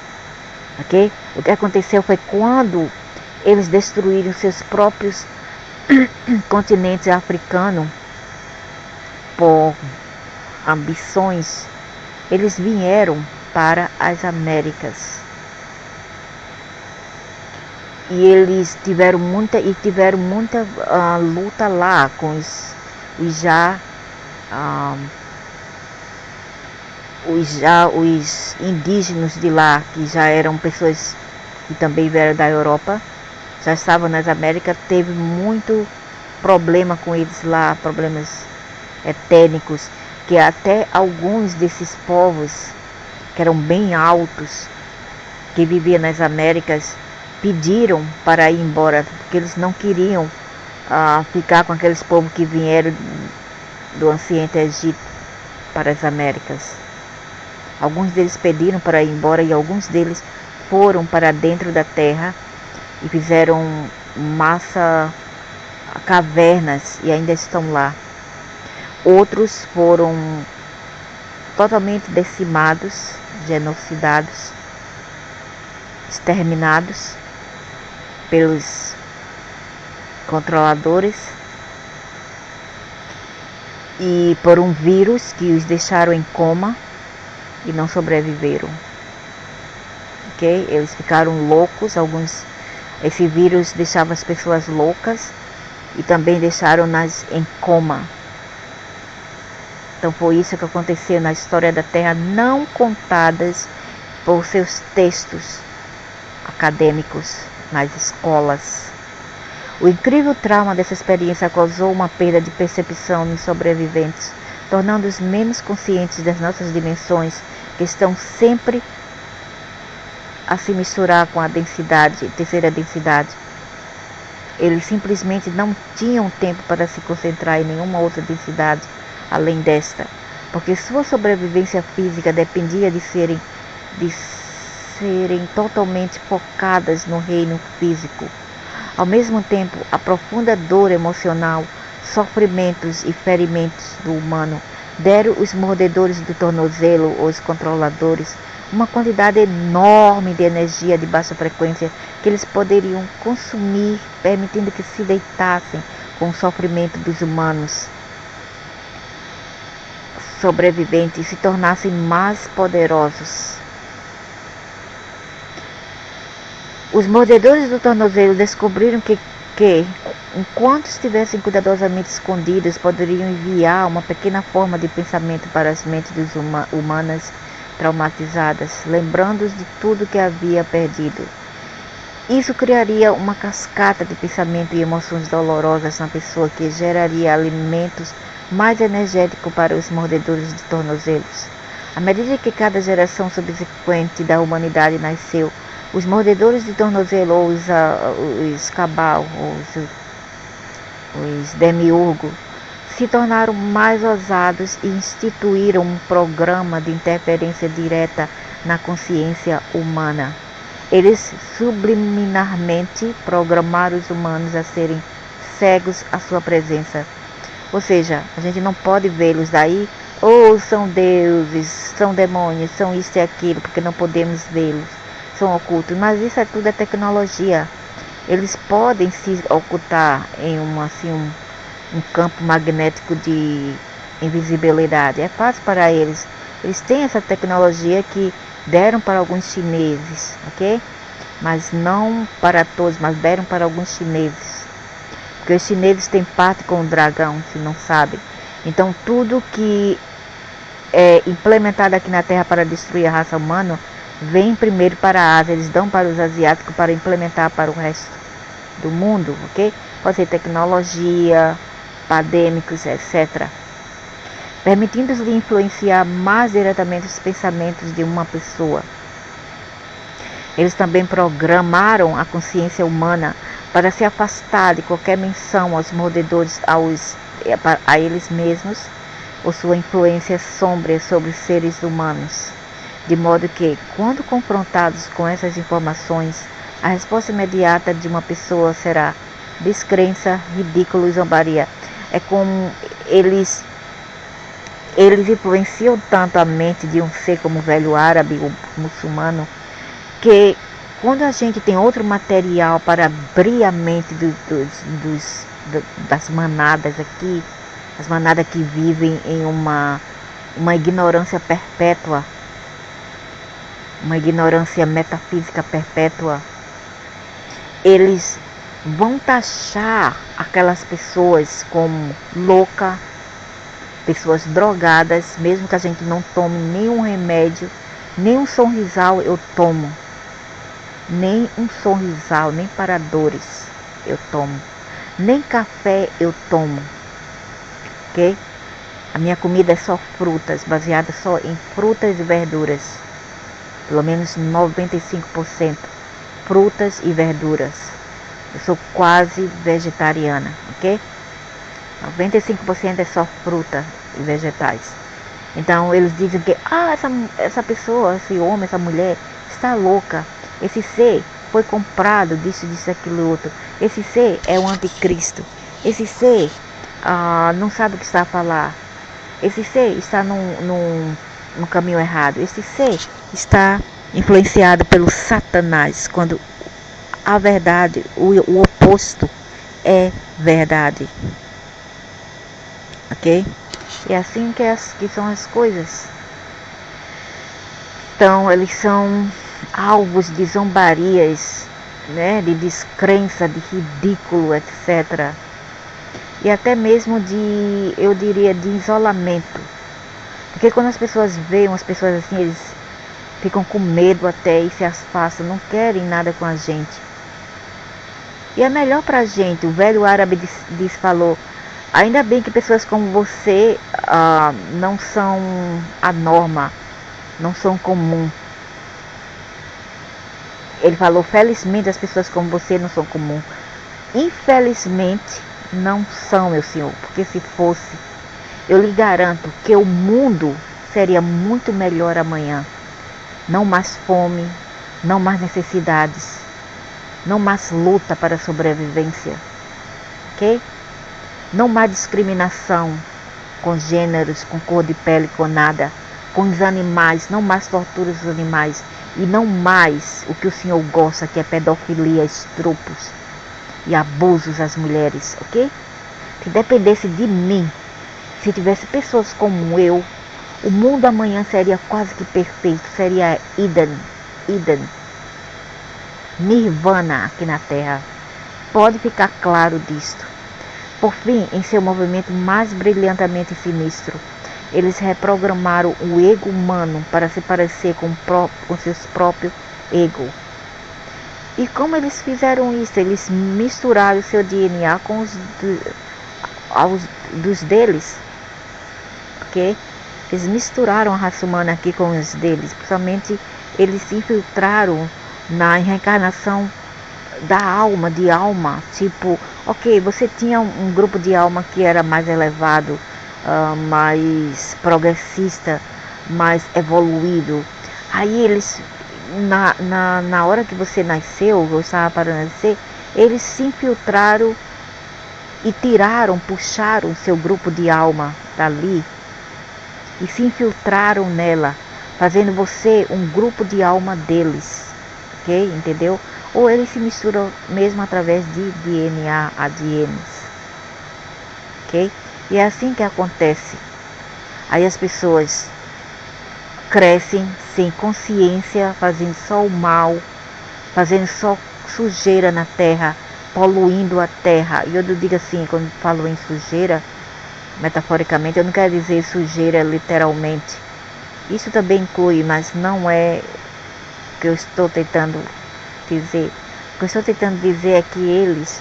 ok? O que aconteceu foi quando eles destruíram seus próprios continentes africanos por ambições, eles vieram para as Américas. E eles tiveram muita luta lá com os indígenas de lá, que já eram pessoas que também vieram da Europa, já estavam nas Américas. Teve muito problema com eles lá, problemas étnicos, que até alguns desses povos que eram bem altos, que viviam nas Américas, pediram para ir embora, porque eles não queriam ficar com aqueles povos que vieram do Anciente Egito para as Américas. Alguns deles pediram para ir embora e alguns deles foram para dentro da terra e fizeram cavernas e ainda estão lá. Outros foram totalmente decimados, genocidados, exterminados pelos controladores e por um vírus que os deixaram em coma e não sobreviveram. Ok? Eles ficaram loucos. Esse vírus deixava as pessoas loucas e também deixaram-nas em coma. Então foi isso que aconteceu na história da Terra, não contadas por seus textos acadêmicos nas escolas. O incrível trauma dessa experiência causou uma perda de percepção nos sobreviventes, tornando-os menos conscientes das nossas dimensões, que estão sempre a se misturar com a terceira densidade. Eles simplesmente não tinham tempo para se concentrar em nenhuma outra densidade além desta, porque sua sobrevivência física dependia de serem totalmente focadas no reino físico. Ao mesmo tempo, a profunda dor emocional, sofrimentos e ferimentos do humano deram os mordedores do tornozelo, ou os controladores, uma quantidade enorme de energia de baixa frequência que eles poderiam consumir, permitindo que se deitassem com o sofrimento dos humanos sobreviventes e se tornassem mais poderosos. Os mordedores do tornozelo descobriram que enquanto estivessem cuidadosamente escondidos, poderiam enviar uma pequena forma de pensamento para as mentes dos humanas traumatizadas, lembrando-os de tudo que havia perdido. Isso criaria uma cascata de pensamento e emoções dolorosas na pessoa, que geraria alimentos mais energéticos para os mordedores de tornozelos. À medida que cada geração subsequente da humanidade nasceu, os mordedores de tornozelo, ou os cabal, ou os demiurgos, se tornaram mais ousados e instituíram um programa de interferência direta na consciência humana. Eles subliminarmente programaram os humanos a serem cegos à sua presença. Ou seja, a gente não pode vê-los daí, ou são deuses, são demônios, são isso e aquilo, porque não podemos vê-los, são ocultos. Mas isso é tudo tecnologia. Eles podem se ocultar em um campo magnético de invisibilidade. É fácil para eles. Eles têm essa tecnologia que deram para alguns chineses, ok? Mas não para todos, mas deram para alguns chineses. Porque os chineses têm parte com o dragão, se não sabem. Então tudo que é implementado aqui na Terra para destruir a raça humana, vem primeiro para a Ásia. Eles dão para os asiáticos para implementar para o resto do mundo, ok? Pode ser tecnologia, pandêmicos, etc. Permitindo-lhe influenciar mais diretamente os pensamentos de uma pessoa. Eles também programaram a consciência humana para se afastar de qualquer menção aos mordedores, a eles mesmos, ou sua influência sombria sobre os seres humanos. De modo que, quando confrontados com essas informações, a resposta imediata de uma pessoa será descrença, ridículo e zombaria. É como eles Eles influenciam tanto a mente de um ser como o velho árabe, o muçulmano, que quando a gente tem outro material para abrir a mente das manadas aqui, as manadas que vivem em uma ignorância perpétua, uma ignorância metafísica perpétua, eles vão taxar aquelas pessoas como louca, pessoas drogadas, mesmo que a gente não tome nenhum remédio, nem um sorrisal eu tomo, nem um sorrisal, nem para dores eu tomo, nem café eu tomo, ok? A minha comida é só frutas, baseada só em frutas e verduras, pelo menos 95% frutas e verduras. Eu sou quase vegetariana, ok? 95% é só fruta e vegetais. Então eles dizem que essa pessoa, esse homem, essa mulher está louca. Esse ser foi comprado disso, aquilo, outro. Esse ser é o anticristo. Esse ser não sabe o que está a falar. Esse ser está no caminho errado. Esse ser está influenciado pelo Satanás, quando a verdade, o oposto é verdade. Ok? E é assim que são as coisas. Então, eles são alvos de zombarias, né? De descrença, de ridículo, etc. E até mesmo eu diria, de isolamento. Porque quando as pessoas veem as pessoas assim, eles ficam com medo até e se afastam, não querem nada com a gente. E é melhor pra gente, o velho árabe falou, ainda bem que pessoas como você não são a norma, não são comum. Ele falou, felizmente as pessoas como você não são comum. Infelizmente não são, meu senhor, porque se fosse, eu lhe garanto que o mundo seria muito melhor amanhã. Não mais fome, não mais necessidades, não mais luta para a sobrevivência, ok? Não mais discriminação com gêneros, com cor de pele, com nada, com os animais, não mais tortura dos animais e não mais o que o Senhor gosta, que é pedofilia, estupros e abusos às mulheres, ok? Se dependesse de mim, se tivesse pessoas como eu, o mundo amanhã seria quase que perfeito, seria Eden, Nirvana aqui na Terra. Pode ficar claro disto. Por fim, em seu movimento mais brilhantemente sinistro, eles reprogramaram o ego humano para se parecer com seus próprios ego. E como eles fizeram isso? Eles misturaram seu DNA com os dos deles. Ok? Eles misturaram a raça humana aqui com os deles. Principalmente eles se infiltraram na reencarnação da alma, de alma. Tipo, ok, você tinha um grupo de alma que era mais elevado, mais progressista, mais evoluído. Aí eles, na hora que você nasceu, ou estava para nascer, eles se infiltraram e puxaram seu grupo de alma dali e se infiltraram nela, fazendo você um grupo de alma deles, ok? Entendeu? Ou eles se misturam mesmo através de DNA, ADNs, ok? E é assim que acontece. Aí as pessoas crescem sem consciência, fazendo só o mal, fazendo só sujeira na terra, poluindo a terra. E eu digo assim, quando falo em sujeira, metaforicamente, eu não quero dizer sujeira literalmente. Isso também inclui, mas não é o que eu estou tentando dizer. O que eu estou tentando dizer é que eles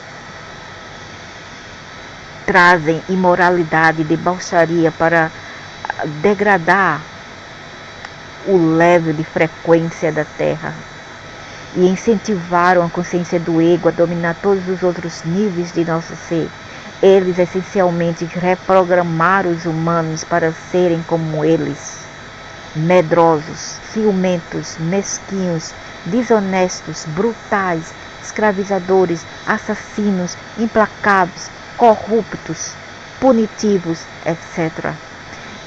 trazem imoralidade, debaucharia para degradar o level de frequência da Terra e incentivaram a consciência do ego a dominar todos os outros níveis de nosso ser. Eles essencialmente reprogramaram os humanos para serem como eles, medrosos, ciumentos, mesquinhos, desonestos, brutais, escravizadores, assassinos, implacáveis, corruptos, punitivos, etc.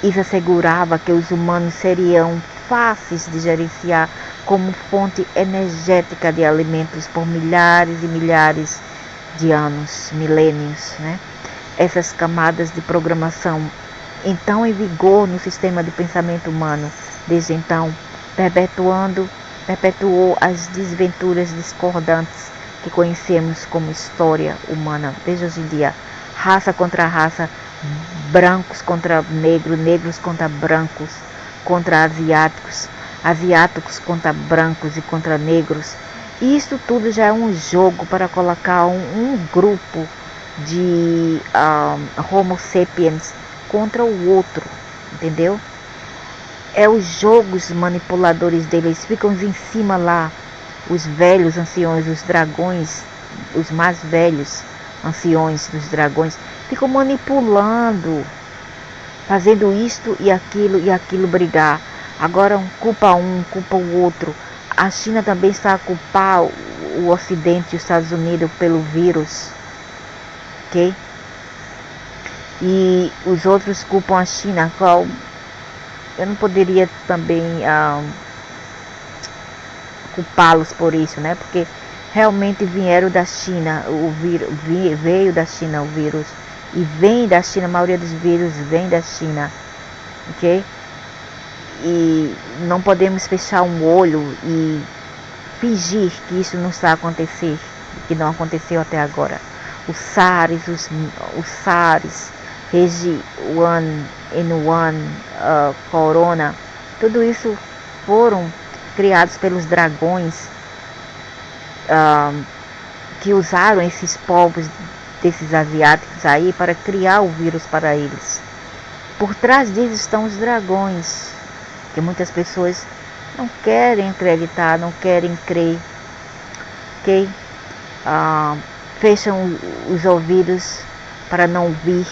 Isso assegurava que os humanos seriam fáceis de gerenciar como fonte energética de alimentos por milhares e milhares de anos, milênios, né? Essas camadas de programação então em vigor no sistema de pensamento humano, desde então, perpetuou as desventuras discordantes que conhecemos como história humana, desde hoje em dia, raça contra raça, brancos contra negros, negros contra brancos, contra asiáticos, asiáticos contra brancos e contra negros. E isso tudo já é um jogo para colocar um grupo de Homo sapiens contra o outro, entendeu? É os jogos manipuladores deles, ficam em cima lá, os velhos anciões, os dragões, os mais velhos anciões dos dragões, ficam manipulando, fazendo isto e aquilo brigar. Agora culpa o outro. A China também está a culpar o Ocidente e os Estados Unidos pelo vírus, ok? E os outros culpam a China, qual eu não poderia também culpá-los por isso, né? Porque realmente vieram da China, o vírus veio da China o vírus e vem da China, a maioria dos vírus vem da China, ok? E não podemos fechar um olho e fingir que isso não está a acontecer, que não aconteceu até agora. Os SARS, H1N1, Corona, tudo isso foram criados pelos dragões que usaram esses povos desses asiáticos aí para criar o vírus para eles. Por trás disso estão os dragões, que muitas pessoas não querem acreditar, não querem crer, ok? Fecham os ouvidos para não ouvir,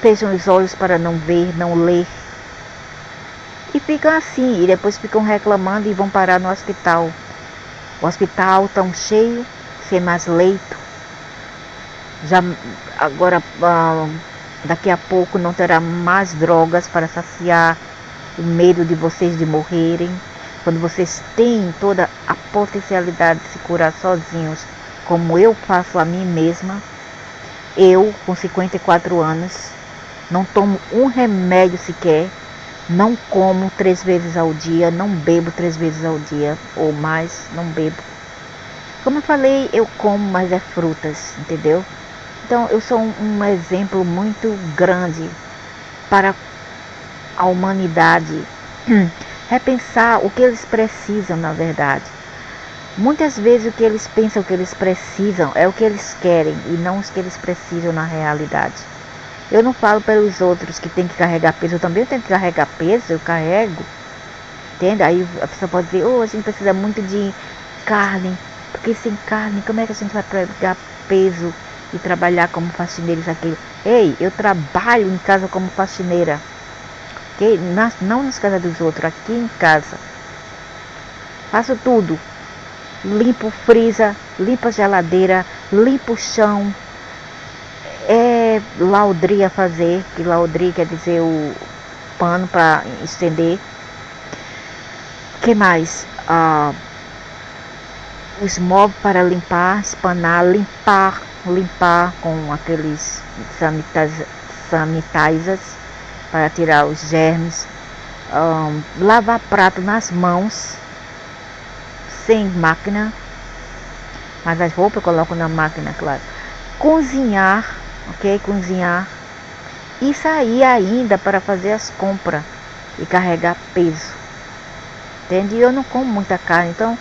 fecham os olhos para não ver, não ler. E ficam assim, e depois ficam reclamando e vão parar no hospital. O hospital tão cheio, sem mais leito. Já agora, daqui a pouco não terá mais drogas para saciar o medo de vocês de morrerem. Quando vocês têm toda a potencialidade de se curar sozinhos, como eu faço a mim mesma. Eu, com 54 anos, não tomo um remédio sequer, não como 3 vezes ao dia, não bebo 3 vezes ao dia, ou mais, não bebo. Como eu falei, eu como, mas é frutas, entendeu? Então, eu sou um exemplo muito grande para a humanidade repensar o que eles precisam, na verdade. Muitas vezes o que eles pensam que eles precisam é o que eles querem e não o que eles precisam na realidade. Eu não falo pelos outros que tem que carregar peso, eu também tenho que carregar peso, eu carrego. Entende? Aí a pessoa pode dizer, a gente precisa muito de carne, porque sem carne, como é que a gente vai carregar peso e trabalhar como faxineira isso aquilo? Ei, eu trabalho em casa como faxineira, ok? Não nas casas dos outros, aqui em casa. Faço tudo. Limpo o freezer, limpo a geladeira, limpo o chão. É laudri a fazer, que laudri quer dizer o pano para estender. O que mais? Os móveis para limpar, espanar, limpar com aqueles sanitizers para tirar os germes. Lavar prato nas mãos, sem máquina, mas as roupas eu coloco na máquina, claro. Cozinhar, ok? Cozinhar. E sair ainda para fazer as compras e carregar peso. Entende? Eu não como muita carne, então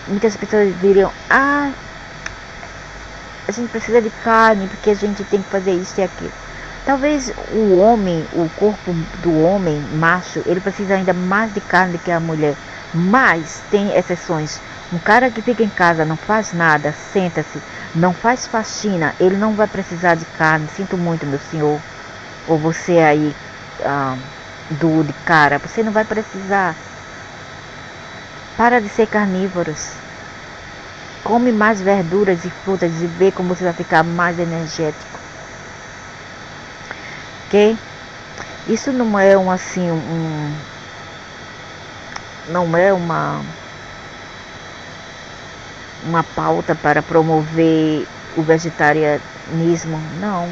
muitas pessoas diriam, a gente precisa de carne porque a gente tem que fazer isso e aquilo. Talvez o homem, o corpo do homem macho, ele precisa ainda mais de carne do que a mulher. Mas tem exceções. Um cara que fica em casa, não faz nada, senta-se, não faz faxina, ele não vai precisar de carne. Sinto muito, meu senhor. Ou você aí, de cara, você não vai precisar. Para de ser carnívoros. Come mais verduras e frutas e vê como você vai ficar mais energético. Ok? Isso não é não é uma pauta para promover o vegetarianismo, não.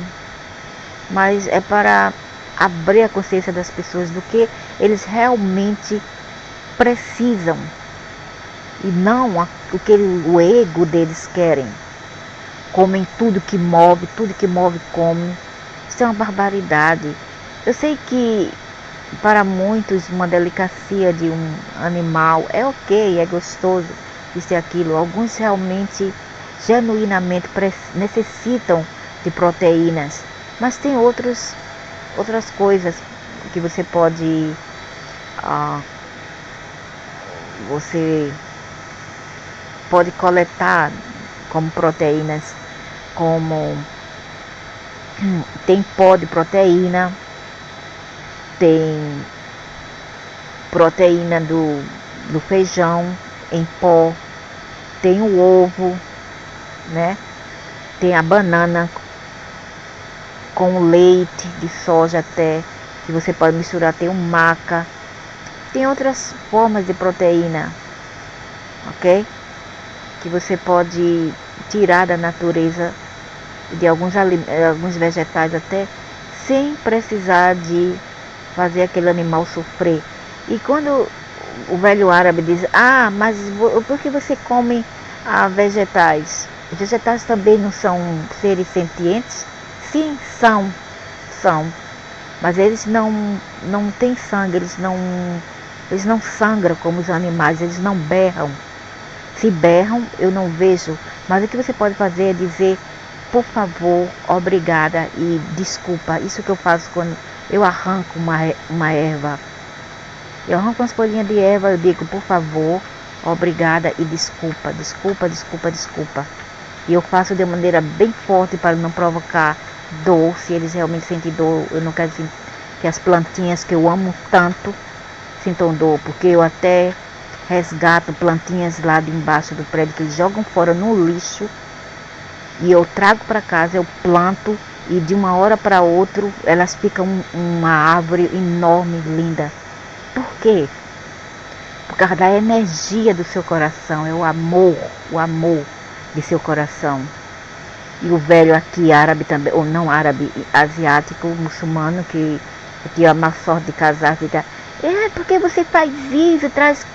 Mas é para abrir a consciência das pessoas do que eles realmente precisam e não o que o ego deles querem. Comem tudo que move come. Isso é uma barbaridade. Eu sei que para muitos uma delicacia de um animal é ok, é gostoso, isso e aquilo. Alguns realmente, genuinamente necessitam de proteínas, mas tem outras coisas que você pode você pode coletar como proteínas, como tem pó de proteína, tem proteína do feijão em pó, tem o ovo, né? Tem a banana com leite de soja até, que você pode misturar, tem o maca, tem outras formas de proteína, ok? Que você pode tirar da natureza de alguns vegetais até, sem precisar de fazer aquele animal sofrer. E quando o velho árabe diz, mas por que você come vegetais? Os vegetais também não são seres sentientes? Sim, são. Mas eles não têm sangue, eles não sangram como os animais, eles não berram. Se berram, eu não vejo, mas o que você pode fazer é dizer, por favor, obrigada e desculpa. Isso que eu faço quando eu arranco uma erva. Eu arranco umas folhinhas de erva, eu digo, por favor, obrigada e desculpa. E eu faço de maneira bem forte para não provocar dor, se eles realmente sentem dor. Eu não quero que as plantinhas que eu amo tanto sintam dor, porque eu até resgato plantinhas lá de embaixo do prédio que eles jogam fora no lixo e eu trago para casa, eu planto e de uma hora para outra elas ficam uma árvore enorme, linda. Por quê? Por causa da energia do seu coração, é o amor de seu coração. E o velho aqui árabe também, ou não árabe, asiático, muçulmano, que tinha a sorte de casar, fica, porque você faz isso, traz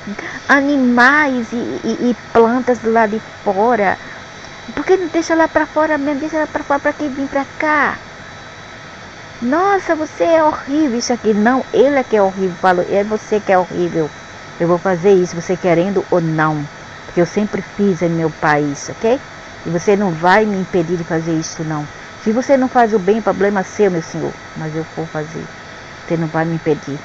animais e plantas do lado de fora. Por que não deixa lá para fora mesmo? Deixa lá para fora para quem vir para cá. Nossa, você é horrível isso aqui. Não, ele é que é horrível. Falou, é você que é horrível. Eu vou fazer isso, você querendo ou não. Porque eu sempre fiz em meu país, ok? E você não vai me impedir de fazer isso, não. Se você não faz o bem, problema é seu, meu senhor. Mas eu vou fazer. Você não vai me impedir.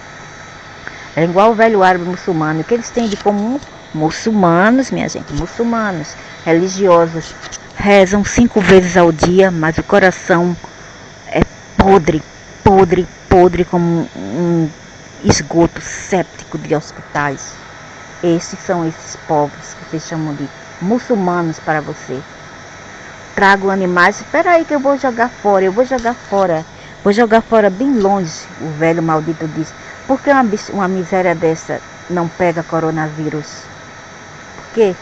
É igual o velho árabe muçulmano. O que eles têm de comum? Muçulmanos, minha gente, muçulmanos, religiosos, rezam 5 vezes ao dia, mas o coração é podre como um esgoto séptico de hospitais. Esses são esses povos que vocês chamam de muçulmanos para você. Trago animais, espera aí que eu vou jogar fora, vou jogar fora bem longe, o velho maldito diz. Por que uma miséria dessa não pega coronavírus? Por quê?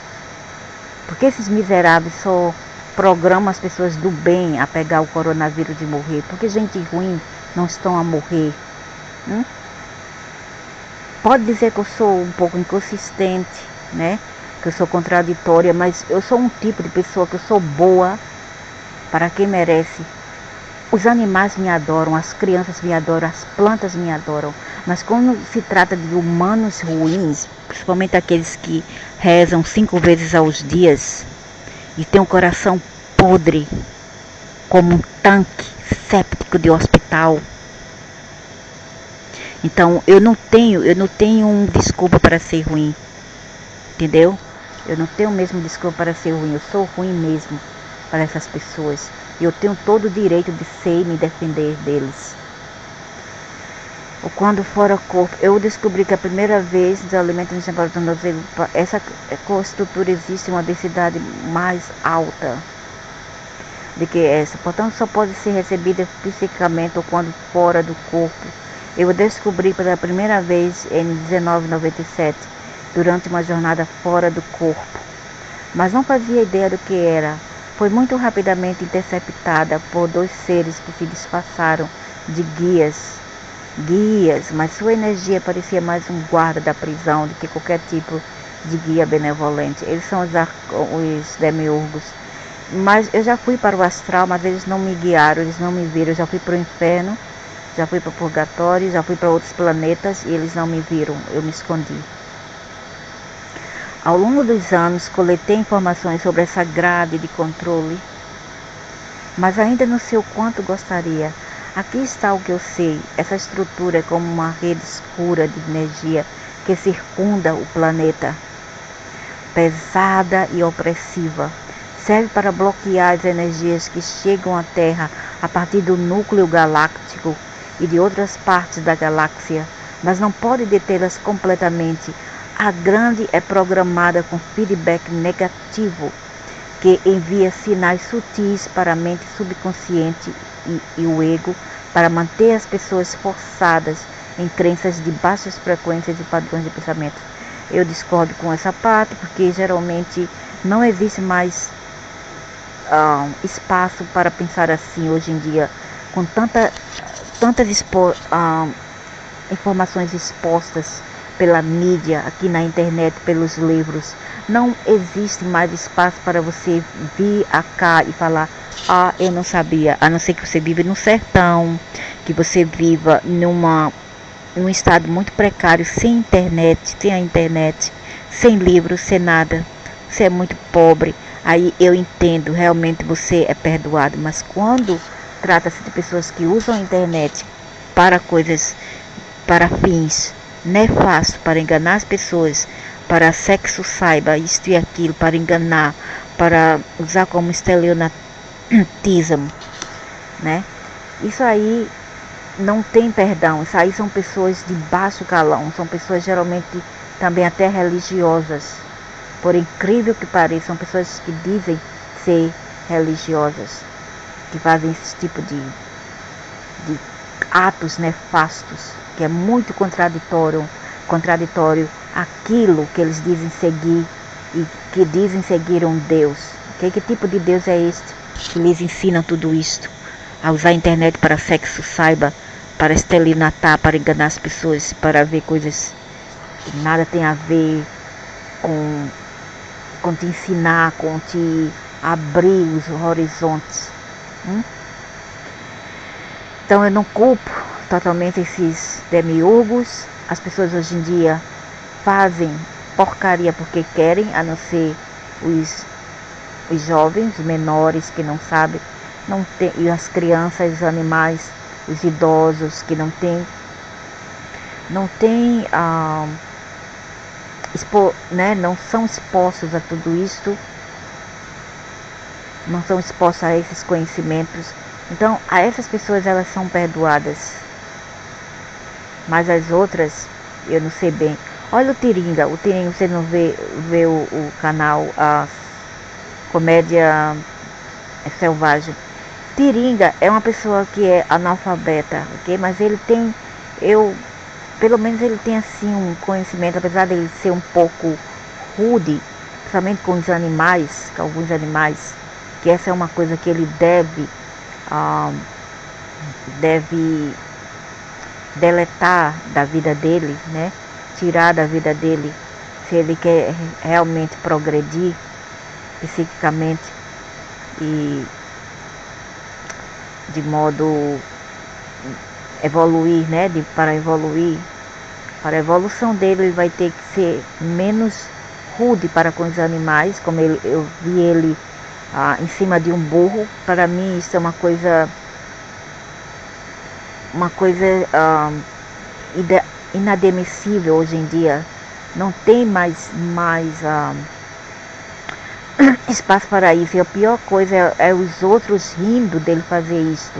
Porque esses miseráveis só programam as pessoas do bem a pegar o coronavírus e morrer. Porque gente ruim não estão a morrer. Pode dizer que eu sou um pouco inconsistente, né? Que eu sou contraditória, mas eu sou um tipo de pessoa que eu sou boa para quem merece. Os animais me adoram, as crianças me adoram, as plantas me adoram. Mas quando se trata de humanos ruins, principalmente aqueles que rezam 5 vezes aos dias e têm um coração podre, como um tanque séptico de hospital. Então eu não tenho um desculpa para ser ruim, entendeu? Eu não tenho mesmo desculpa para ser ruim, eu sou ruim mesmo para essas pessoas. E eu tenho todo o direito de ser e me defender deles. Ou quando fora corpo, eu descobri que a primeira vez dos alimentos essa estrutura existe uma densidade mais alta do que essa. Portanto, só pode ser recebida psicamente ou quando fora do corpo. Eu descobri pela primeira vez em 1997, durante uma jornada fora do corpo, mas não fazia ideia do que era. Foi muito rapidamente interceptada por 2 seres que se disfarçaram de guias, mas sua energia parecia mais um guarda da prisão do que qualquer tipo de guia benevolente. Eles são os demiurgos. Mas eu já fui para o astral, mas eles não me guiaram, eles não me viram. Eu já fui para o inferno, já fui para o purgatório, já fui para outros planetas e eles não me viram, eu me escondi. Ao longo dos anos, coletei informações sobre essa grade de controle, mas ainda não sei o quanto gostaria. Aqui está o que eu sei. Essa estrutura é como uma rede escura de energia que circunda o planeta, pesada e opressiva. Serve para bloquear as energias que chegam à Terra a partir do núcleo galáctico e de outras partes da galáxia, mas não pode detê-las completamente. A grande é programada com feedback negativo, que envia sinais sutis para a mente subconsciente e o ego, para manter as pessoas forçadas em crenças de baixas frequências e padrões de pensamento. Eu discordo com essa parte, porque geralmente não existe mais espaço para pensar assim hoje em dia, com tantas informações expostas pela mídia, aqui na internet, pelos livros. Não existe mais espaço para você vir cá e falar: ah, eu não sabia. A não ser que você viva no sertão, que você viva num estado muito precário, sem a internet, sem livros, sem nada. Você é muito pobre. Aí eu entendo, realmente você é perdoado. Mas quando trata-se de pessoas que usam a internet para fins nefastos, para enganar as pessoas, para sexo saiba, isto e aquilo, para enganar, para usar como estelionatismo, né? Isso aí não tem perdão. Isso aí são pessoas de baixo calão, são pessoas geralmente também até religiosas. Por incrível que pareça, são pessoas que dizem ser religiosas, que fazem esse tipo de atos nefastos, que é muito contraditório aquilo que eles dizem seguir e que dizem seguir um Deus. Que tipo de Deus é este que lhes ensina tudo isto? A usar a internet para sexo saiba, para estelionatar, para enganar as pessoas, para ver coisas que nada tem a ver com te ensinar, com te abrir os horizontes. Então eu não culpo totalmente esses demiurgos. As pessoas hoje em dia fazem porcaria porque querem, a não ser os jovens, os menores que não sabem, e as crianças, os animais, os idosos que não têm não são expostos a tudo isto, não são expostos a esses conhecimentos. Então, a essas pessoas elas são perdoadas, mas as outras eu não sei bem. Olha o Tiringa, você não vê o canal a Comédia Selvagem. Tiringa é uma pessoa que é analfabeta, ok? Mas ele tem, pelo menos ele tem assim um conhecimento, apesar dele ser um pouco rude, principalmente com os animais, com alguns animais, que essa é uma coisa que ele deve deletar da vida dele, né? Tirar da vida dele, se ele quer realmente progredir psiquicamente e de modo evoluir, né? Para evoluir, para a evolução dele, ele vai ter que ser menos rude para com os animais, como eu vi ele em cima de um burro. Para mim isso é uma coisa inadmissível hoje em dia. Não tem mais espaço para isso. E a pior coisa é os outros rindo dele fazer isso.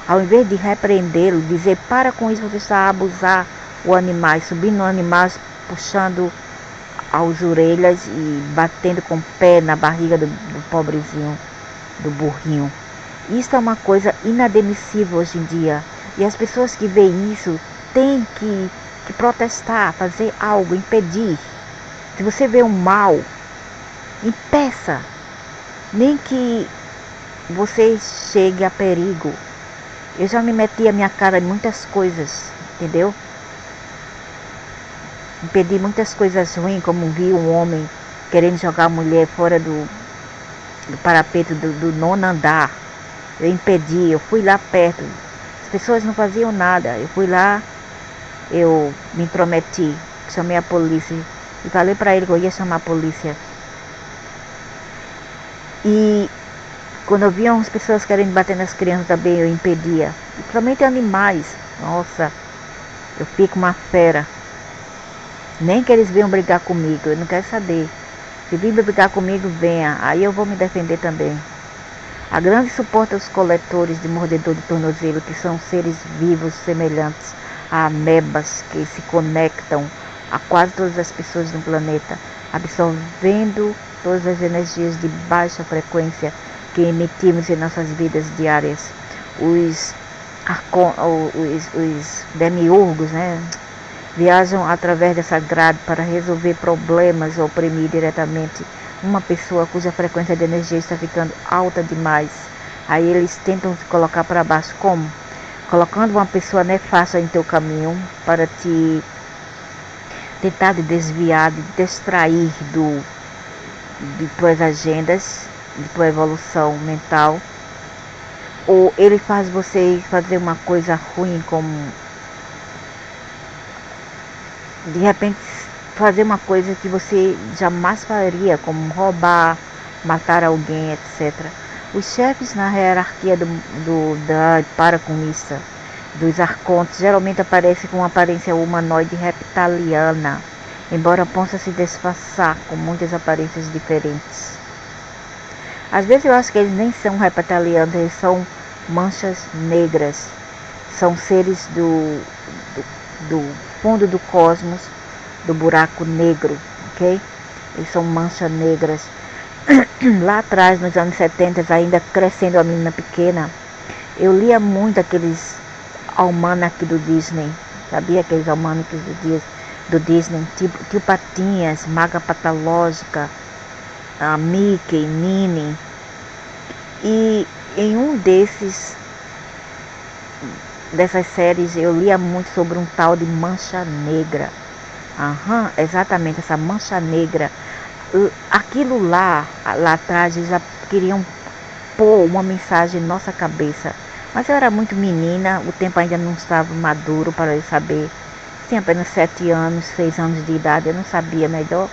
Ao invés de repreendê-lo, dizer: para com isso, você está a abusar o animal, subindo no animal, puxando as orelhas e batendo com o pé na barriga do pobrezinho, do burrinho. Isso é uma coisa inadmissível hoje em dia. E as pessoas que veem isso tem que protestar, fazer algo, impedir. Se você vê um mal, impeça. Nem que você chegue a perigo. Eu já me meti a minha cara em muitas coisas, entendeu? Impedi muitas coisas ruins, como vi um homem querendo jogar a mulher fora do parapeito do nono andar. Eu impedi, eu fui lá perto. As pessoas não faziam nada. Eu fui lá, eu me intrometi, chamei a polícia e falei para ele que eu ia chamar a polícia. E quando eu via umas pessoas querendo bater nas crianças também, eu impedia. E principalmente animais. Nossa, eu fico uma fera. Nem que eles venham brigar comigo, eu não quero saber. Se vir brigar comigo, venha. Aí eu vou me defender também. A grande suporta os coletores de mordedor de tornozelo, que são seres vivos semelhantes a amebas que se conectam a quase todas as pessoas no planeta, absorvendo todas as energias de baixa frequência que emitimos em nossas vidas diárias. Os demiurgos, né, viajam através dessa grade para resolver problemas ou oprimir diretamente uma pessoa cuja frequência de energia está ficando alta demais. Aí eles tentam te colocar para baixo. Como? Colocando uma pessoa nefasta em teu caminho para te tentar te desviar, de distrair de tuas agendas, de tua evolução mental. Ou ele faz você fazer uma coisa ruim, como de repente fazer uma coisa que você jamais faria, como roubar, matar alguém, etc. Os chefes na hierarquia da paraconista, dos arcontes, geralmente aparecem com uma aparência humanoide reptiliana, embora possa se disfarçar com muitas aparências diferentes. Às vezes eu acho que eles nem são reptilianos, eles são manchas negras, são seres do fundo do cosmos, do buraco negro, ok? Eles são manchas negras. Lá atrás, nos anos 70, ainda crescendo a menina pequena, eu lia muito aqueles almanacs do Disney, sabia? Aqueles almanacs do Disney, tipo Tio Patinhas, Maga Patológica, a Mickey, Minnie. E em um dessas séries eu lia muito sobre um tal de mancha negra. Exatamente, essa mancha negra. Aquilo lá atrás eles já queriam pôr uma mensagem em nossa cabeça. Mas eu era muito menina, o tempo ainda não estava maduro para eu saber. Tinha apenas 7 anos, 6 anos de idade, eu não sabia melhor.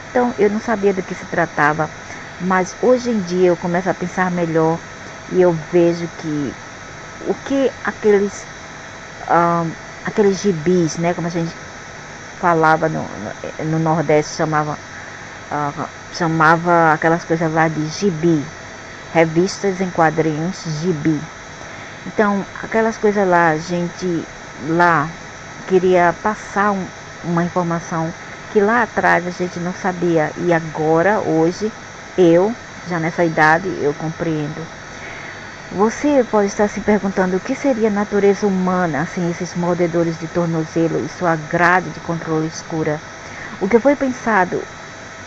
Então eu não sabia do que se tratava. Mas hoje em dia eu começo a pensar melhor e eu vejo que o que aqueles gibis, né, como a gente falava no Nordeste, chamava aquelas coisas lá de gibi, revistas em quadrinhos, gibi. Então, aquelas coisas lá, a gente lá queria passar uma informação que lá atrás a gente não sabia. E agora, hoje, eu, já nessa idade, eu compreendo. Você pode estar se perguntando o que seria a natureza humana sem esses mordedores de tornozelo e sua grade de controle escura. O que foi pensado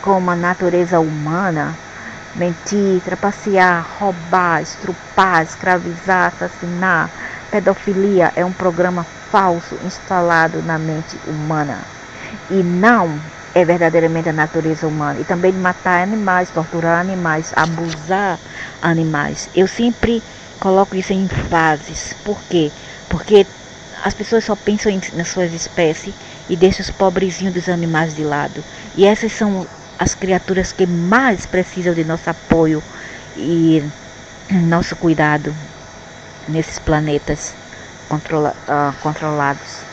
como a natureza humana, mentir, trapacear, roubar, estrupar, escravizar, assassinar, pedofilia, é um programa falso instalado na mente humana. E não é verdadeiramente a natureza humana. E também matar animais, torturar animais, abusar animais. Eu sempre coloco isso em fases. Por quê? Porque as pessoas só pensam nas suas espécies e deixam os pobrezinhos dos animais de lado. E essas são as criaturas que mais precisam de nosso apoio e nosso cuidado nesses planetas controlados.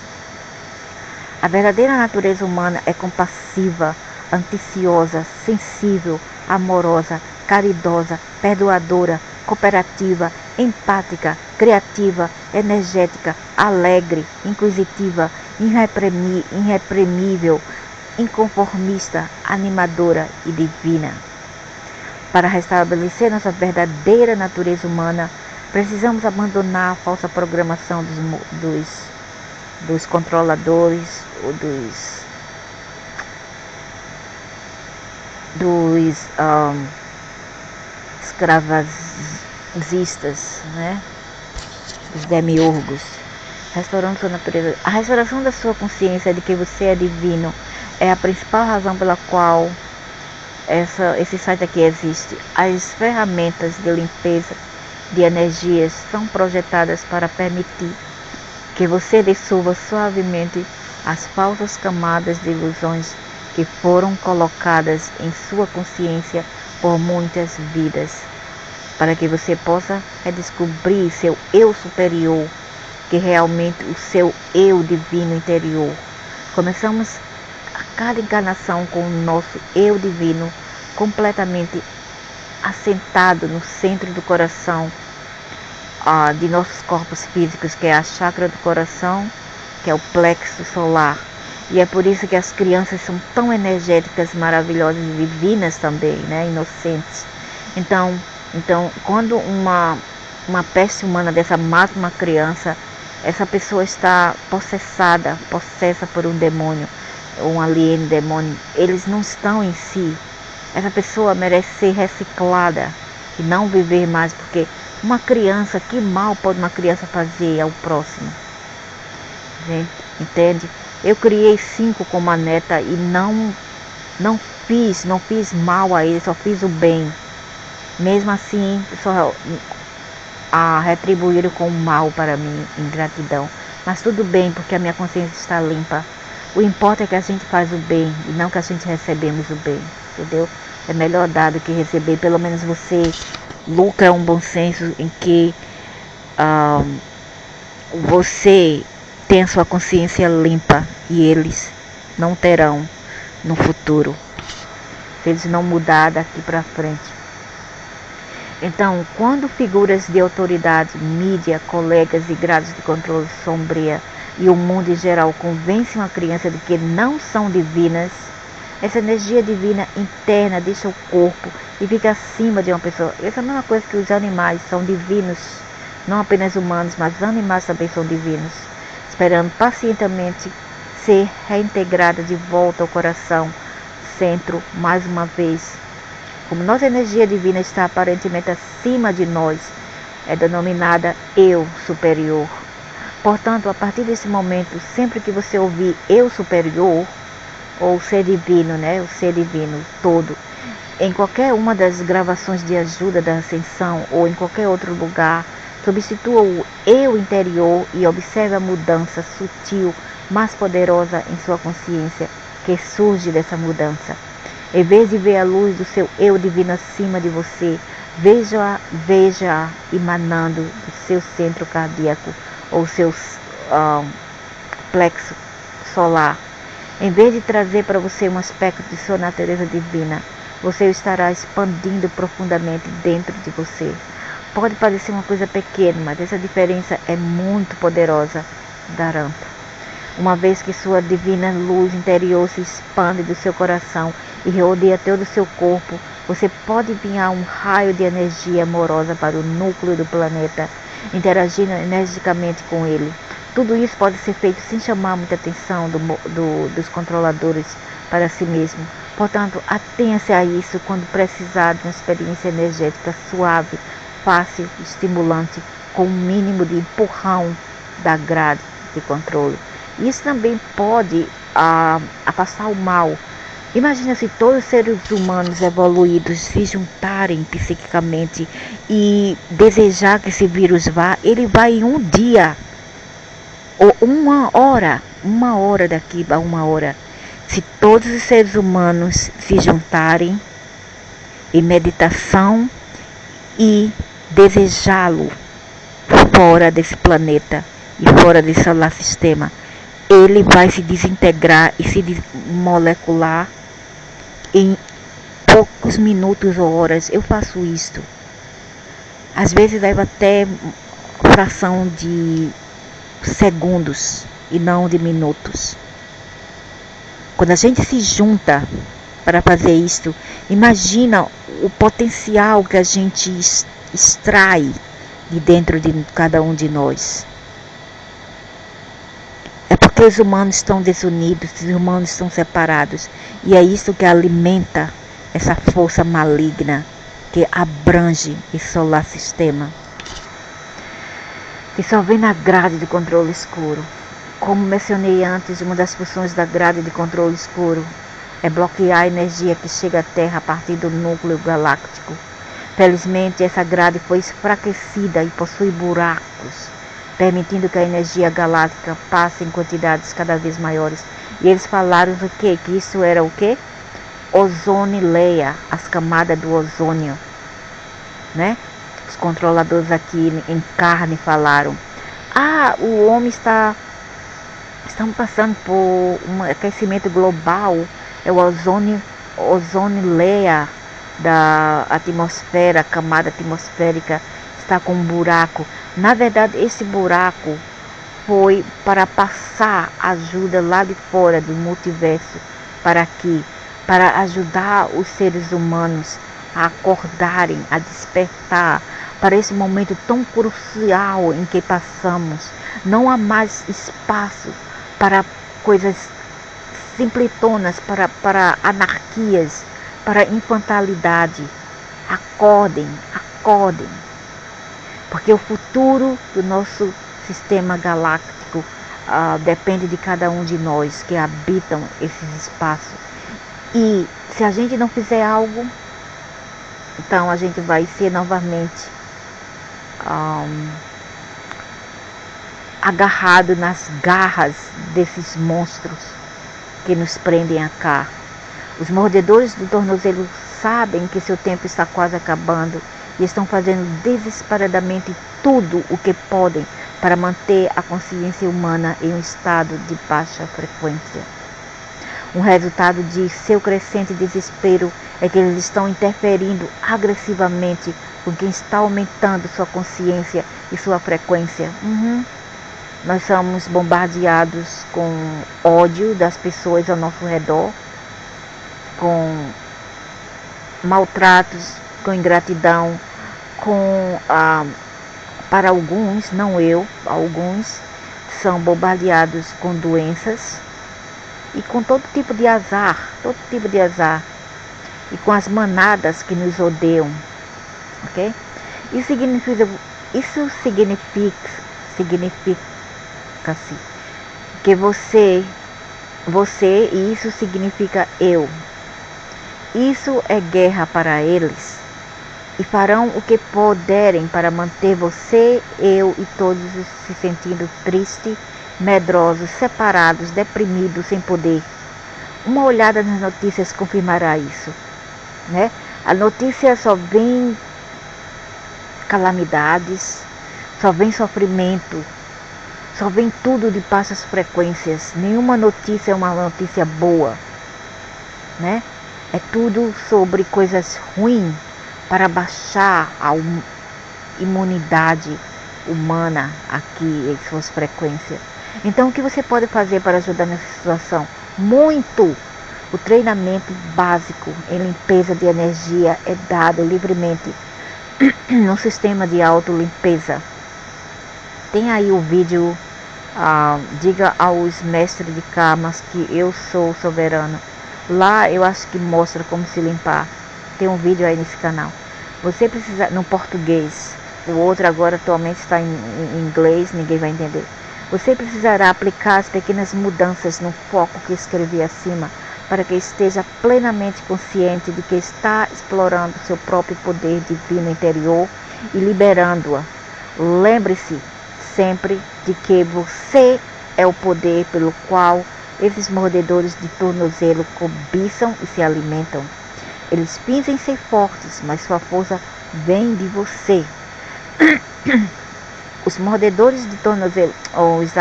A verdadeira natureza humana é compassiva, ambiciosa, sensível, amorosa, caridosa, perdoadora, cooperativa, empática, criativa, energética, alegre, inquisitiva, irreprimível, inconformista, animadora e divina. Para restabelecer nossa verdadeira natureza humana, precisamos abandonar a falsa programação dos dos controladores ou dos escravazistas, né? Dos demiurgos, restaurando sua natureza. A restauração da sua consciência de que você é divino é a principal razão pela qual esse site aqui existe. As ferramentas de limpeza de energias são projetadas para permitir que você dissolva suavemente as falsas camadas de ilusões que foram colocadas em sua consciência por muitas vidas, para que você possa redescobrir seu eu superior, que é realmente o seu eu divino interior. Começamos a cada encarnação com o nosso eu divino completamente assentado no centro do coração de nossos corpos físicos, que é a chakra do coração, que é o plexo solar. E é por isso que as crianças são tão energéticas, maravilhosas e divinas também, né? Inocentes. Então quando uma peste humana dessa mata uma criança, essa pessoa está possessa por um demônio, um alien demônio. Eles não estão em si. Essa pessoa merece ser reciclada e não viver mais, porque uma criança, que mal pode uma criança fazer ao próximo? Gente, entende? Eu criei 5 com uma neta e não fiz mal a ele, só fiz o bem. Mesmo assim, só retribuíram com o mal para mim, ingratidão. Mas tudo bem, porque a minha consciência está limpa. O importa é que a gente faz o bem e não que a gente recebemos o bem, entendeu? É melhor dar do que receber. Pelo menos você lucra um bom senso em que você tem a sua consciência limpa e eles não terão no futuro, se eles não mudar daqui para frente. Então, quando figuras de autoridade, mídia, colegas e grados de controle sombria e o mundo em geral convencem a criança de que não são divinas, essa energia divina interna deixa o corpo e fica acima de uma pessoa. Essa é a mesma coisa que os animais são divinos, não apenas humanos, mas os animais também são divinos, esperando pacientemente ser reintegrada de volta ao coração, centro, mais uma vez. Como nossa energia divina está aparentemente acima de nós, é denominada eu superior. Portanto, a partir desse momento, sempre que você ouvir eu superior, ou ser divino, né? O ser divino todo, em qualquer uma das gravações de ajuda da ascensão ou em qualquer outro lugar, substitua o eu interior e observe a mudança sutil, mais poderosa em sua consciência, que surge dessa mudança. Em vez de ver a luz do seu eu divino acima de você, veja-a emanando do seu centro cardíaco ou seu plexo solar. Em vez de trazer para você um aspecto de sua natureza divina, você o estará expandindo profundamente dentro de você. Pode parecer uma coisa pequena, mas essa diferença é muito poderosa, garanto. Uma vez que sua divina luz interior se expande do seu coração e rodeia todo o seu corpo, você pode enviar um raio de energia amorosa para o núcleo do planeta, interagindo energicamente com ele. Tudo isso pode ser feito sem chamar muita atenção dos controladores para si mesmo. Portanto, atenha-se a isso quando precisar de uma experiência energética suave, fácil, estimulante, com um mínimo de empurrão da grade de controle. Isso também pode afastar o mal. Imagina se todos os seres humanos evoluídos se juntarem psiquicamente e desejar que esse vírus vá, ele vai em um dia. Ou uma hora daqui a uma hora, se todos os seres humanos se juntarem em meditação e desejá-lo fora desse planeta e fora desse solar sistema, ele vai se desintegrar e se desmolecular em poucos minutos ou horas. Eu faço isto. Às vezes leva até fração de segundos e não de minutos. Quando a gente se junta para fazer isto, imagina o potencial que a gente extrai de dentro de cada um de nós. É porque os humanos estão desunidos, os humanos estão separados. E é isso que alimenta essa força maligna que abrange esse solar sistema. Que só vem na grade de controle escuro. Como mencionei antes, uma das funções da grade de controle escuro é bloquear a energia que chega à Terra a partir do núcleo galáctico. Felizmente, essa grade foi enfraquecida e possui buracos, permitindo que a energia galáctica passe em quantidades cada vez maiores. E eles falaram o quê? Que isso era o quê? Ozonileia, as camadas do ozônio, né? Os controladores aqui em carne falaram: o homem estamos passando por um aquecimento global, é o ozonileia da atmosfera, a camada atmosférica está com um buraco. Na verdade, esse buraco foi para passar ajuda lá de fora do multiverso para aqui, para ajudar os seres humanos a acordarem, a despertar para esse momento tão crucial em que passamos. Não há mais espaço para coisas simpletonas, para anarquias, para infantilidade. Acordem, acordem. Porque o futuro do nosso sistema galáctico depende de cada um de nós que habitam esses espaços. E se a gente não fizer algo, então a gente vai ser novamente agarrado nas garras desses monstros que nos prendem a cá. Os mordedores do tornozelo sabem que seu tempo está quase acabando e estão fazendo desesperadamente tudo o que podem para manter a consciência humana em um estado de baixa frequência. Um resultado de seu crescente desespero é que eles estão interferindo agressivamente com quem está aumentando sua consciência e sua frequência. Nós somos bombardeados com ódio das pessoas ao nosso redor, com maltratos, com ingratidão, para alguns, não eu, alguns são bombardeados com doenças e com todo tipo de azar, e com as manadas que nos odeiam, ok? Isso significa-se que você, e isso significa eu. Isso é guerra para eles e farão o que puderem para manter você, eu e todos se sentindo tristes, medrosos, separados, deprimidos, sem poder. Uma olhada nas notícias confirmará isso, né? A notícia só vem calamidades, só vem sofrimento, só vem tudo de baixas frequências. Nenhuma notícia é uma notícia boa, né? É tudo sobre coisas ruins para baixar a imunidade humana aqui em suas frequências. Então, o que você pode fazer para ajudar nessa situação? Muito! O treinamento básico em limpeza de energia é dado livremente no sistema de autolimpeza. Tem aí o vídeo, diga aos mestres de karmas que eu sou soberano. Lá eu acho que mostra como se limpar. Tem um vídeo aí nesse canal. Você precisa, no português, o outro agora atualmente está em inglês, ninguém vai entender. Você precisará aplicar as pequenas mudanças no foco que escrevi acima, para que esteja plenamente consciente de que está explorando seu próprio poder divino interior e liberando-a. Lembre-se sempre de que você é o poder pelo qual esses mordedores de tornozelo cobiçam e se alimentam. Eles fingem ser fortes, mas sua força vem de você. Os mordedores de tornozelo, os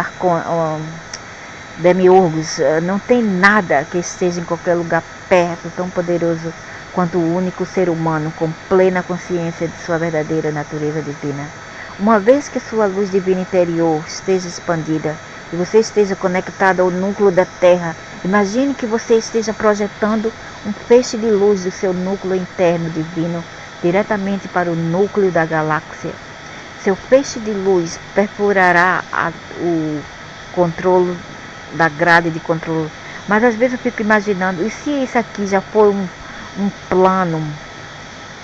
demiurgos, não tem nada que esteja em qualquer lugar perto tão poderoso quanto o único ser humano com plena consciência de sua verdadeira natureza divina. Uma vez que sua luz divina interior esteja expandida e você esteja conectado ao núcleo da Terra, imagine que você esteja projetando um feixe de luz do seu núcleo interno divino diretamente para o núcleo da galáxia. Seu feixe de luz perfurará controle, da grade de controle. Mas às vezes eu fico imaginando, e se isso aqui já foi um plano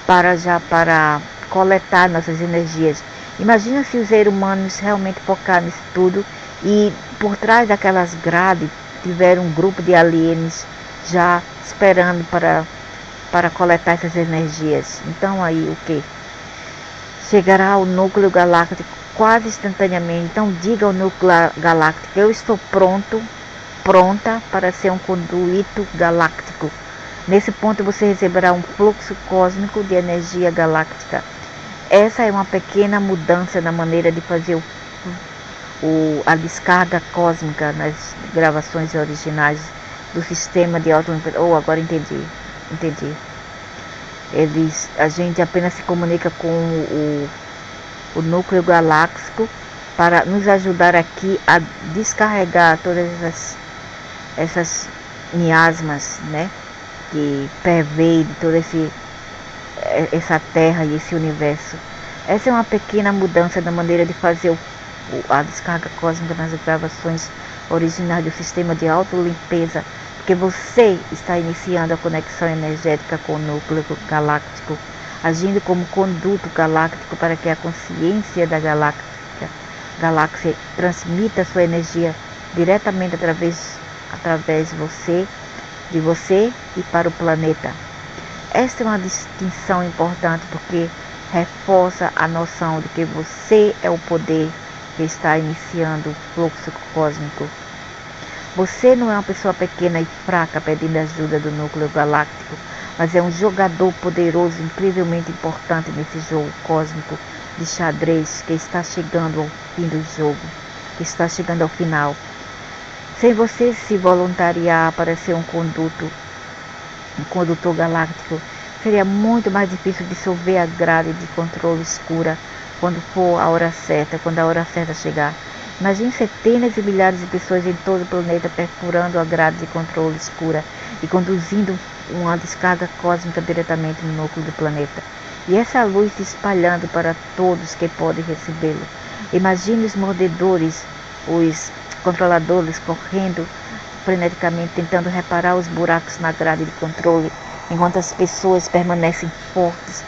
para coletar nossas energias? Imagina se os seres humanos realmente focar nisso tudo e por trás daquelas grades tiver um grupo de aliens já esperando para coletar essas energias. Então aí o que? Chegará ao núcleo galáctico quase instantaneamente. Então diga ao núcleo galáctico: eu estou pronta para ser um conduíto galáctico. Nesse ponto você receberá um fluxo cósmico de energia galáctica. Essa é uma pequena mudança na maneira de fazer a descarga cósmica nas gravações originais do sistema de auto-limpeza. Agora entendi. A gente apenas se comunica com o núcleo galáctico para nos ajudar aqui a descarregar todas essas miasmas, né, que pervade toda essa terra e esse universo. Essa é uma pequena mudança na maneira de fazer a descarga cósmica nas gravações originais do sistema de autolimpeza, porque você está iniciando a conexão energética com o núcleo galáctico, agindo como conduto galáctico para que a consciência da galáxia transmita sua energia diretamente através de você e para o planeta. Esta é uma distinção importante porque reforça a noção de que você é o poder que está iniciando o fluxo cósmico. Você não é uma pessoa pequena e fraca pedindo ajuda do núcleo galáctico, mas é um jogador poderoso, incrivelmente importante nesse jogo cósmico de xadrez que está chegando ao fim do jogo, que está chegando ao final. Sem você se voluntariar para ser um condutor galáctico, seria muito mais difícil dissolver a grade de controle escura quando for a hora certa, quando a hora certa chegar. Imagine centenas de milhares de pessoas em todo o planeta perfurando a grade de controle escura e conduzindo uma descarga cósmica diretamente no núcleo do planeta. E essa luz se espalhando para todos que podem recebê-lo. Imagine os mordedores, os controladores correndo freneticamente tentando reparar os buracos na grade de controle, enquanto as pessoas permanecem fortes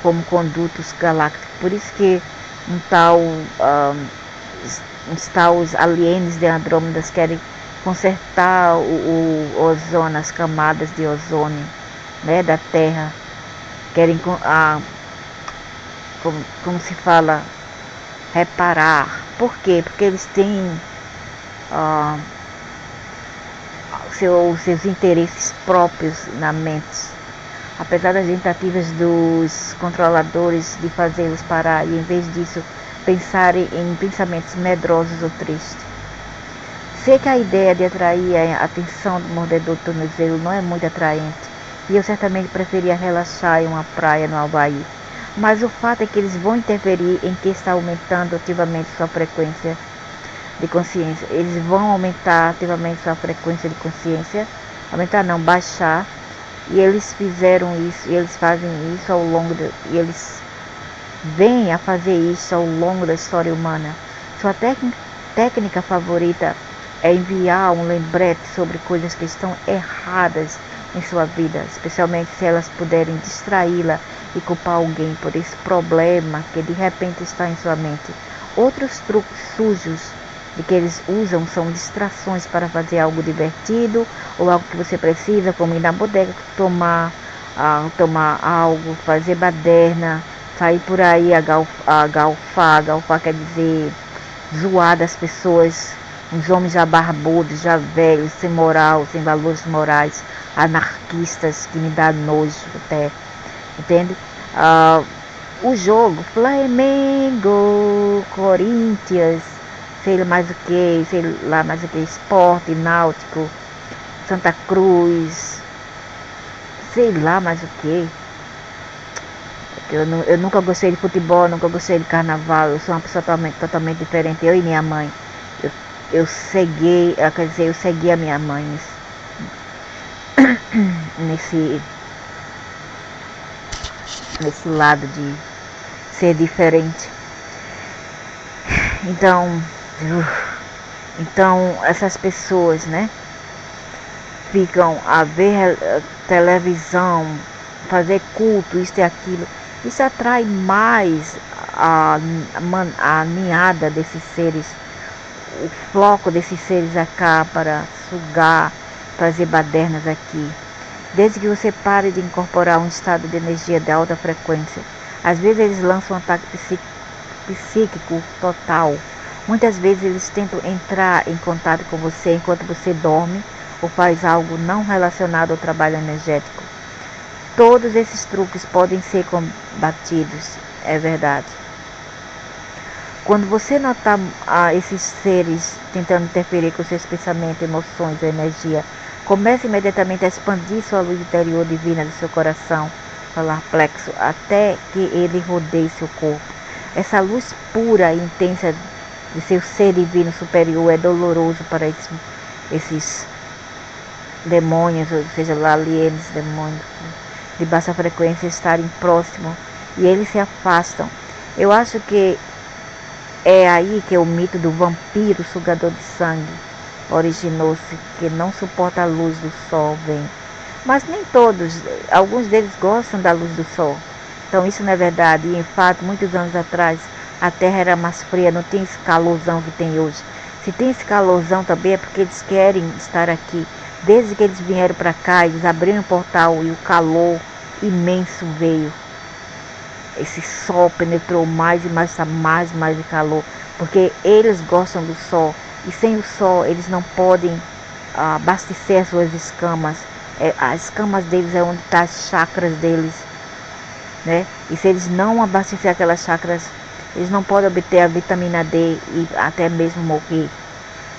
como condutos galácticos. Por isso que uns tais aliens de Andrômedas querem consertar o ozônio, as camadas de ozônio, né, da Terra. Querem, como se fala, reparar. Por quê? Porque eles têm seus interesses próprios na mente. Apesar das tentativas dos controladores de fazê-los parar e, em vez disso, pensarem em pensamentos medrosos ou tristes. Sei que a ideia de atrair a atenção do mordedor do tornozelo não é muito atraente, e eu certamente preferia relaxar em uma praia no Havaí. Mas o fato é que eles vão interferir em quem está aumentando ativamente sua frequência de consciência. Eles vão aumentar ativamente sua frequência de consciência. Aumentar não, baixar. E eles fizeram isso, e eles fazem isso e eles vêm a fazer isso ao longo da história humana. Sua técnica favorita é enviar um lembrete sobre coisas que estão erradas em sua vida, especialmente se elas puderem distraí-la e culpar alguém por esse problema que de repente está em sua mente. Outros truques sujos de que eles usam são distrações para fazer algo divertido ou algo que você precisa, como ir na bodega tomar algo, fazer baderna, sair por aí galfar quer dizer zoar das pessoas, uns homens já barbudos, já velhos, sem moral, sem valores morais, anarquistas, que me dá nojo até, entende? O jogo Flamengo, Corinthians, sei lá mais o que, esporte, náutico, Santa Cruz, sei lá mais o que. Eu nunca gostei de futebol, nunca gostei de carnaval, eu sou uma pessoa totalmente diferente, eu e minha mãe. Eu segui a minha mãe nesse lado de ser diferente. Então, Então, essas pessoas, né, ficam a ver televisão, fazer culto, isso e aquilo. Isso atrai mais a ninhada desses seres, o floco desses seres acá para sugar, fazer badernas aqui. Desde que você pare de incorporar um estado de energia de alta frequência, às vezes eles lançam um ataque psíquico total. Muitas vezes eles tentam entrar em contato com você enquanto você dorme ou faz algo não relacionado ao trabalho energético. Todos esses truques podem ser combatidos, é verdade. Quando você notar esses seres tentando interferir com seus pensamentos, emoções ou energia, comece imediatamente a expandir sua luz interior divina do seu coração, solar plexo, até que ele rodeie seu corpo. Essa luz pura e intensa de seu ser divino superior é doloroso para esses demônios, ou seja, alienes, demônios de baixa frequência estarem próximos e eles se afastam. Eu acho que é aí que o mito do vampiro sugador de sangue originou-se, que não suporta a luz do sol, vem. Mas nem todos, alguns deles gostam da luz do sol. Então isso não é verdade. E em fato, muitos anos atrás, a Terra era mais fria, não tem esse calorzão que tem hoje. Se tem esse calorzão também é porque eles querem estar aqui. Desde que eles vieram para cá, eles abriram o portal e o calor imenso veio. Esse sol penetrou mais e mais de calor, porque eles gostam do sol. E sem o sol eles não podem abastecer as suas escamas. As escamas deles é onde estão as chakras deles, né? E se eles não abastecer aquelas chakras, eles não podem obter a vitamina D e até mesmo morrer.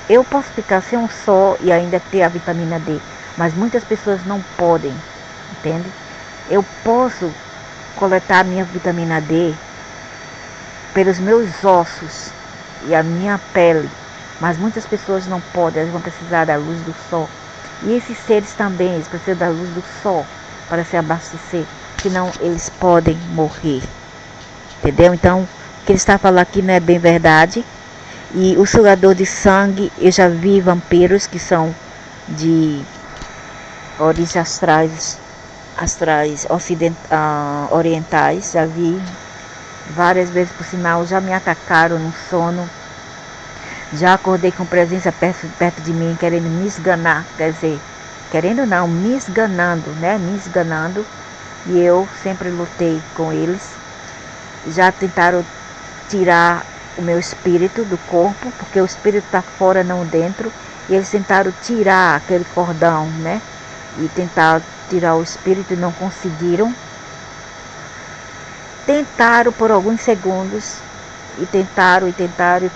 Eu posso ficar sem um sol e ainda ter a vitamina D, mas muitas pessoas não podem, entende? Eu posso coletar a minha vitamina D pelos meus ossos e a minha pele, mas muitas pessoas não podem, elas vão precisar da luz do sol. E esses seres também, eles precisam da luz do sol para se abastecer, senão eles podem morrer, entendeu? Então, o que ele está falando aqui não é bem verdade. E o sugador de sangue, eu já vi vampiros que são de origens astrais orientais, já vi várias vezes, por sinal, já me atacaram no sono, já acordei com presença perto de mim, querendo me esganar, quer dizer, querendo não, me esganando, né, me esganando, e eu sempre lutei com eles. Já tentaram tirar o meu espírito do corpo, porque o espírito está fora, não dentro, e eles tentaram tirar aquele cordão, né, e tentaram tirar o espírito e não conseguiram. Tentaram por alguns segundos, e tentaram, e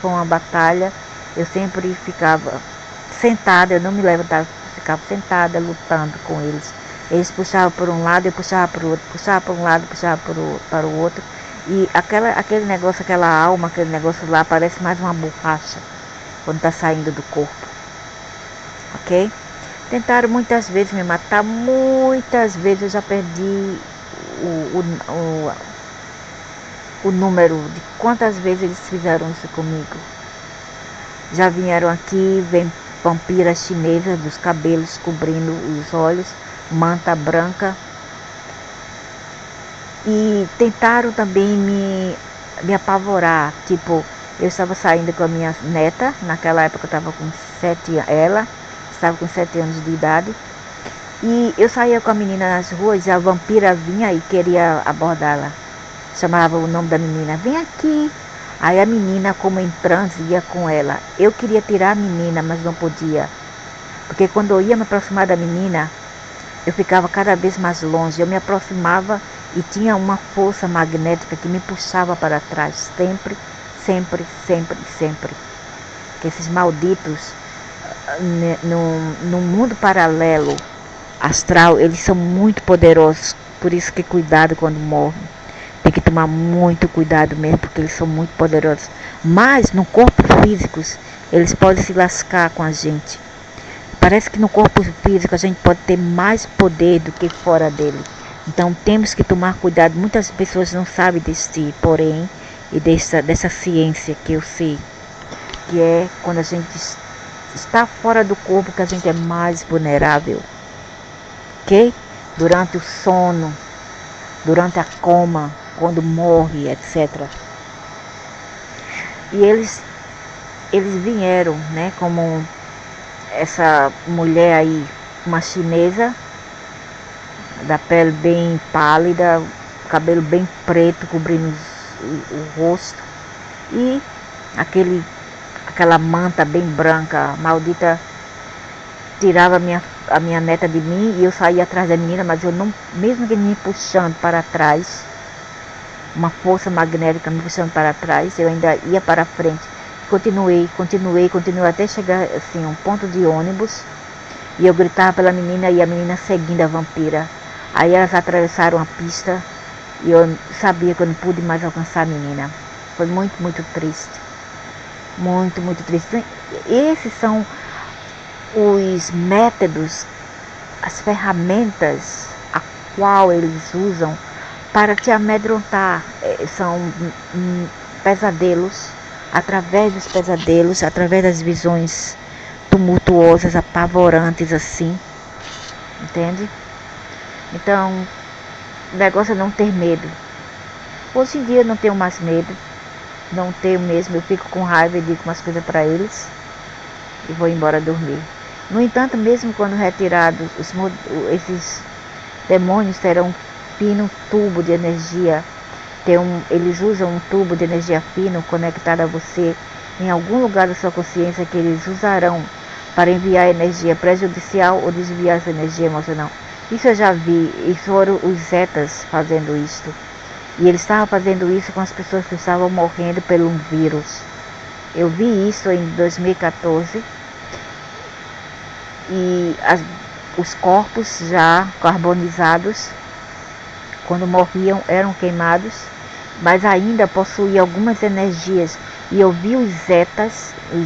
foi uma batalha. Eu sempre ficava sentada, eu não me levantava, ficava sentada lutando com eles. Eles puxavam por um lado, eu puxava para o outro, puxava para um lado, puxava para o outro. E aquele negócio, aquela alma, aquele negócio lá, parece mais uma borracha quando está saindo do corpo. Ok? Tentaram muitas vezes me matar, muitas vezes eu já perdi o número de quantas vezes eles fizeram isso comigo. Já vieram aqui, vem vampiras chinesas dos cabelos cobrindo os olhos, manta branca. E tentaram também me apavorar, tipo, eu estava saindo com a minha neta, naquela época eu estava com 7 anos, ela estava com 7 anos de idade, e eu saía com a menina nas ruas e a vampira vinha e queria abordá-la, chamava o nome da menina, vem aqui, aí a menina, como em transe, ia com ela. Eu queria tirar a menina, mas não podia, porque quando eu ia me aproximar da menina, eu ficava cada vez mais longe, eu me aproximava e tinha uma força magnética que me puxava para trás, sempre, sempre, sempre, sempre. Que esses malditos, no mundo paralelo astral, eles são muito poderosos, por isso que cuidado quando morrem. Tem que tomar muito cuidado mesmo, porque eles são muito poderosos. Mas no corpo físico, eles podem se lascar com a gente. Parece que no corpo físico a gente pode ter mais poder do que fora dele. Então temos que tomar cuidado. Muitas pessoas não sabem desse porém e dessa ciência que eu sei, que é quando a gente está fora do corpo que a gente é mais vulnerável, ok? Durante o sono, durante a coma, quando morre, etc. E eles vieram, né, como essa mulher aí, uma chinesa, da pele bem pálida, cabelo bem preto, cobrindo o rosto, e aquela manta bem branca, maldita, tirava a minha neta de mim, e eu saía atrás da menina, mas eu não, mesmo que me puxando para trás, uma força magnética me puxando para trás, eu ainda ia para frente. Continuei até chegar assim, um ponto de ônibus, e eu gritava pela menina e a menina seguindo a vampira. Aí elas atravessaram a pista e eu sabia que eu não pude mais alcançar a menina. Foi muito, muito triste. Muito, muito triste. Esses são os métodos, as ferramentas a qual eles usam para te amedrontar. São pesadelos, através dos pesadelos, através das visões tumultuosas, apavorantes assim, entende? Então, o negócio é não ter medo. Hoje em dia eu não tenho mais medo, não tenho mesmo, eu fico com raiva e digo umas coisas para eles e vou embora dormir. No entanto, mesmo quando retirados, esses demônios terão um fino tubo de energia, eles usam um tubo de energia fino conectado a você em algum lugar da sua consciência, que eles usarão para enviar energia prejudicial ou desviar essa energia emocional. Isso eu já vi, e foram os Zetas fazendo isto. E eles estavam fazendo isso com as pessoas que estavam morrendo por um vírus. Eu vi isso em 2014. E os corpos já carbonizados, quando morriam, eram queimados, mas ainda possuíam algumas energias. E eu vi os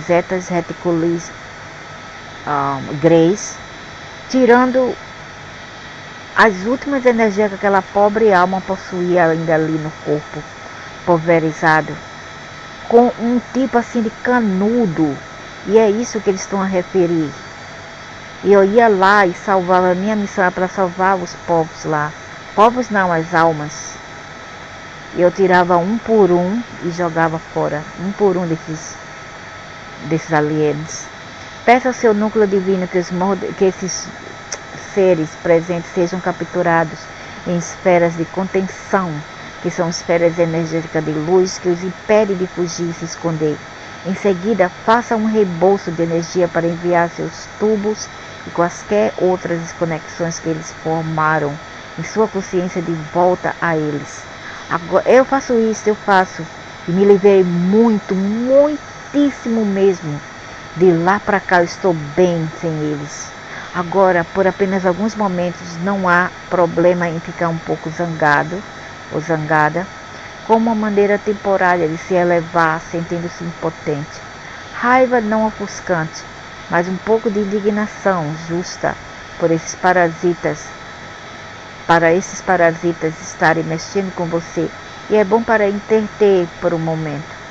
Zetas reticulis greys, tirando as últimas energias que aquela pobre alma possuía ainda ali no corpo, pulverizado, com um tipo assim de canudo, e é isso que eles estão a referir. E eu ia lá e salvava, a minha missão era para salvar os povos lá, povos não, as almas. E eu tirava um por um e jogava fora, um por um desses alienos. Peça ao seu núcleo divino que esses seres presentes sejam capturados em esferas de contenção, que são esferas energéticas de luz que os impedem de fugir e se esconder. Em seguida, faça um reembolso de energia para enviar seus tubos e quaisquer outras desconexões que eles formaram em sua consciência de volta a eles. Agora, eu faço, e me livrei muito, muitíssimo mesmo. De lá para cá eu estou bem sem eles. Agora, por apenas alguns momentos, não há problema em ficar um pouco zangado ou zangada, como uma maneira temporária de se elevar, sentindo-se impotente. Raiva não ofuscante, mas um pouco de indignação justa por esses parasitas, para esses parasitas estarem mexendo com você, e é bom para interter por um momento.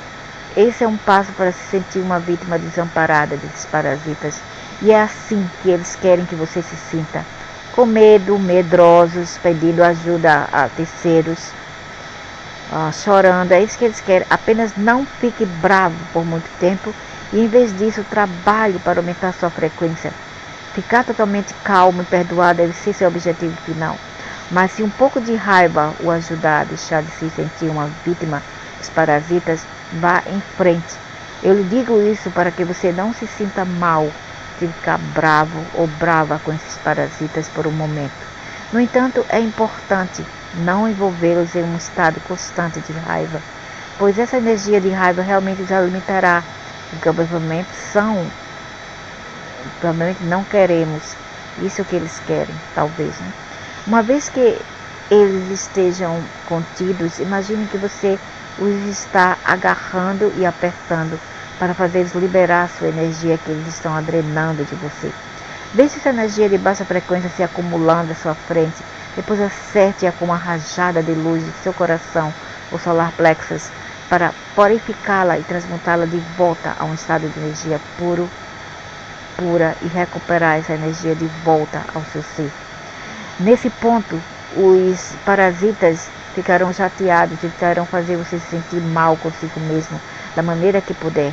Esse é um passo para se sentir uma vítima desamparada desses parasitas. E é assim que eles querem que você se sinta. Com medo, medrosos, pedindo ajuda a terceiros, chorando. É isso que eles querem. Apenas não fique bravo por muito tempo. E em vez disso, trabalhe para aumentar sua frequência. Ficar totalmente calmo e perdoar deve ser seu objetivo final. Mas se um pouco de raiva o ajudar a deixar de se sentir uma vítima dos parasitas, vá em frente. Eu lhe digo isso para que você não se sinta mal de ficar bravo ou brava com esses parasitas por um momento. No entanto, é importante não envolvê-los em um estado constante de raiva, pois essa energia de raiva realmente os alimentará, o que provavelmente não queremos. Isso que eles querem, talvez, né? Uma vez que eles estejam contidos, imagine que você os está agarrando e apertando para fazer-los liberar a sua energia que eles estão drenando de você. Deixe essa energia de baixa frequência se acumulando à sua frente, depois acerte-a com uma rajada de luz de seu coração, o solar plexus, para purificá-la e transmutá-la de volta a um estado de energia puro pura e recuperar essa energia de volta ao seu ser. Nesse ponto, os parasitas ficarão chateados e tentarão fazer você se sentir mal consigo mesmo, da maneira que puder.